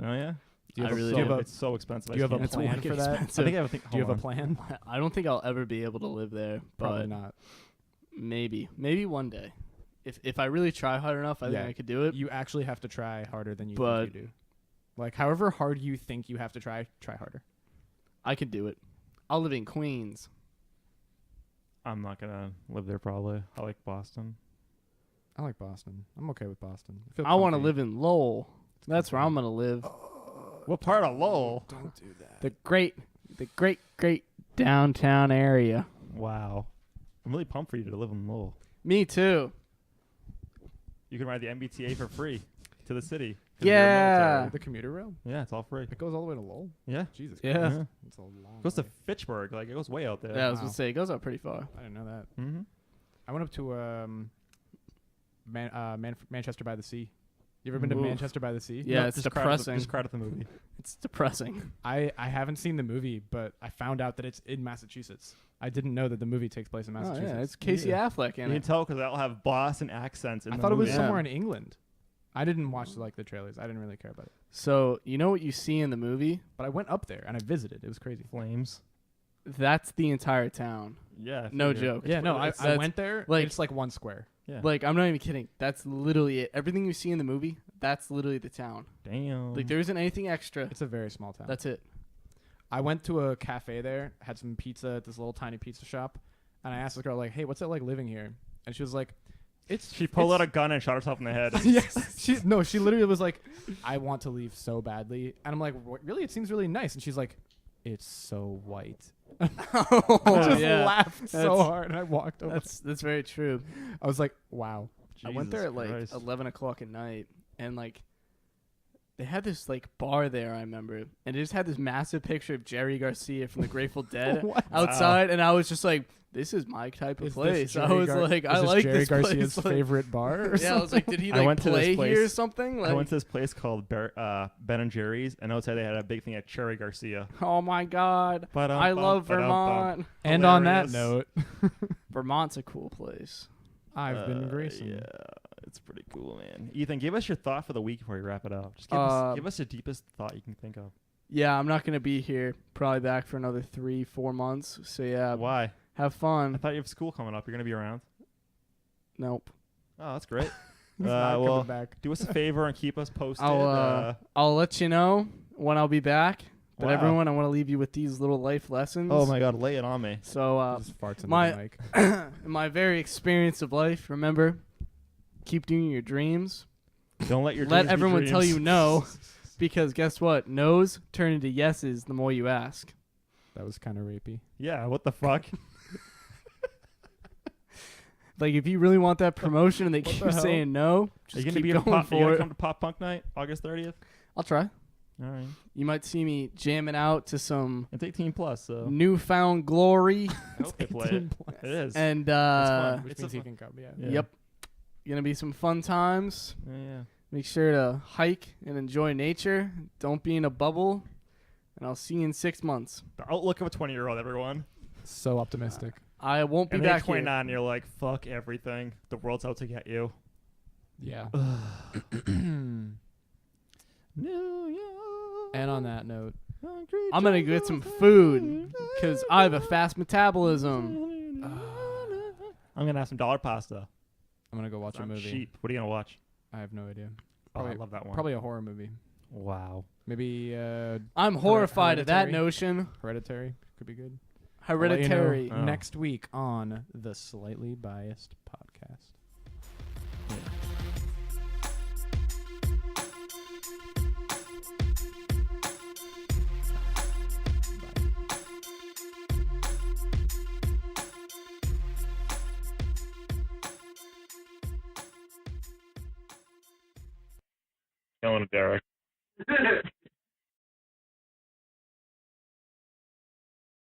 Oh yeah. Do you I have a- really do you have a- It's so expensive. do you have a I just It's can't- plan wicked for that? I expensive. think I have a thing. Do you have a hold plan? I don't think I'll ever be able to live there, Probably but not. maybe one day. If I really try hard enough, I think Yeah. I could do it. You actually have to try harder than you But- think you do. Like, however hard you think you have to try harder. I could do it. I'll live in Queens. I'm not gonna live there probably. I like Boston. I like Boston. I'm okay with Boston. feel I want to comfy. live in Lowell. That's where comfy. I'm gonna live. What part of Lowell? Don't do that. The great downtown area. Wow. I'm really pumped for you to live in Lowell. Me too. You can ride the MBTA for free to the city. 'cause you're Yeah. military. The commuter rail? Yeah, it's all free. It goes all the way to Lowell? Yeah. Jesus Yeah. Christ. Yeah. It's a long It goes to way. Fitchburg. Like, it goes way out there. Yeah, I was Wow. gonna say it goes up pretty far. I didn't know that. Mm-hmm. I went up to Manchester by the Sea. You ever been to Oof. Manchester by the Sea? Yeah, it's just depressing. Just cried at the movie. It's depressing. I haven't seen the movie, but I found out that it's in Massachusetts. I didn't know that the movie takes place in Oh, Massachusetts. yeah, it's Casey Yeah. Affleck You in can it. tell because they'll have Boston accents in I the thought it was movie. somewhere in England. I didn't watch the trailers. I didn't really care about it. So you know what you see in the movie? But I went up there and I visited. It was crazy. Flames. That's the entire town. Yeah. I No figured. joke. Yeah, no, I that's- went there. like- It's like one square. Yeah. Like, I'm not even kidding. That's literally it. Everything you see in the movie, that's literally the town. Damn. Like, there isn't anything extra. It's a very small town. That's it. I went to a cafe there, had some pizza at this little tiny pizza shop, and I asked the girl, like, hey, what's it like living here? And she was like, She pulled out a gun and shot herself in the head. yes. She literally was like, I want to leave so badly. And I'm like, really? It seems really nice. And she's like, it's so white. I just laughed so That's- hard, and I walked over. That's very true. I was like, wow. I went there at like Christ. 11 o'clock at night, and like they had this like bar there. I remember, and it just had this massive picture of Jerry Garcia from the Grateful Dead What? outside, and I was just like, "This is my type of Is this place." I Jerry was like, is "I this like Jerry this Garcia's place." Like, favorite bar. Or yeah, I was like, "Did he I like went to this play place- here or something?" Like, I went to this place called Ben and Jerry's, and outside they had a big thing at Cherry Garcia. oh my god, Ba-dum, I bum, love ba-dum, Vermont. And on that Hilarious. note, Vermont's a cool place. I've been Grayson. Yeah, it's pretty cool, man. Ethan, give us your thought for the week before we wrap it up. Just give us the deepest thought you can think of. Yeah, I'm not gonna be here. Probably back for another 3-4 months. So yeah, Why? have I fun. thought you have school coming up. You're gonna be around. Nope. Oh, that's great. He's not well, coming back. do us a favor and keep us posted. I'll let you know when I'll be back. But Wow. everyone, I want to leave you with these little life lessons. Oh my God, lay it on me. So He just farts into my- the mic. in my very experience of life, remember, keep doing your dreams. Don't let your Let dreams be everyone tell dreams. you no, because guess what? No's turn into yeses the more you ask. That was kind of rapey. Yeah, what the fuck? Like, if you really want that promotion and they What keep the hell? saying no, Are you just gonna keep be going you for gonna it. come to Pop Punk Night, August 30th? I'll try. All right. You might see me jamming out to some It's 18 plus, so newfound glory. I hope they play it. It is. And, Fun, which it's means a he fun- can come. Yeah. Yeah. yep. Gonna be some fun times. Yeah. Make sure to hike and enjoy nature. Don't be in a bubble. And I'll see you in 6 months. The outlook of a 20-year-old, everyone. So optimistic. I won't be And then back you're here. 29 and you're like, fuck everything. The world's out to get you. Yeah. New York. And on that note, I'm gonna get some food because I have a fast metabolism. I'm gonna have some dollar pasta. I'm gonna go watch a I'm movie. cheap. What are you gonna watch? I have no idea. Oh, I Probably- love that one. Probably a horror movie. Wow. Maybe I'm horrified at that Hereditary? notion. Hereditary could be good. I'll let you know Hereditary. Oh. next week on the Slightly Biased podcast. Killing Derek.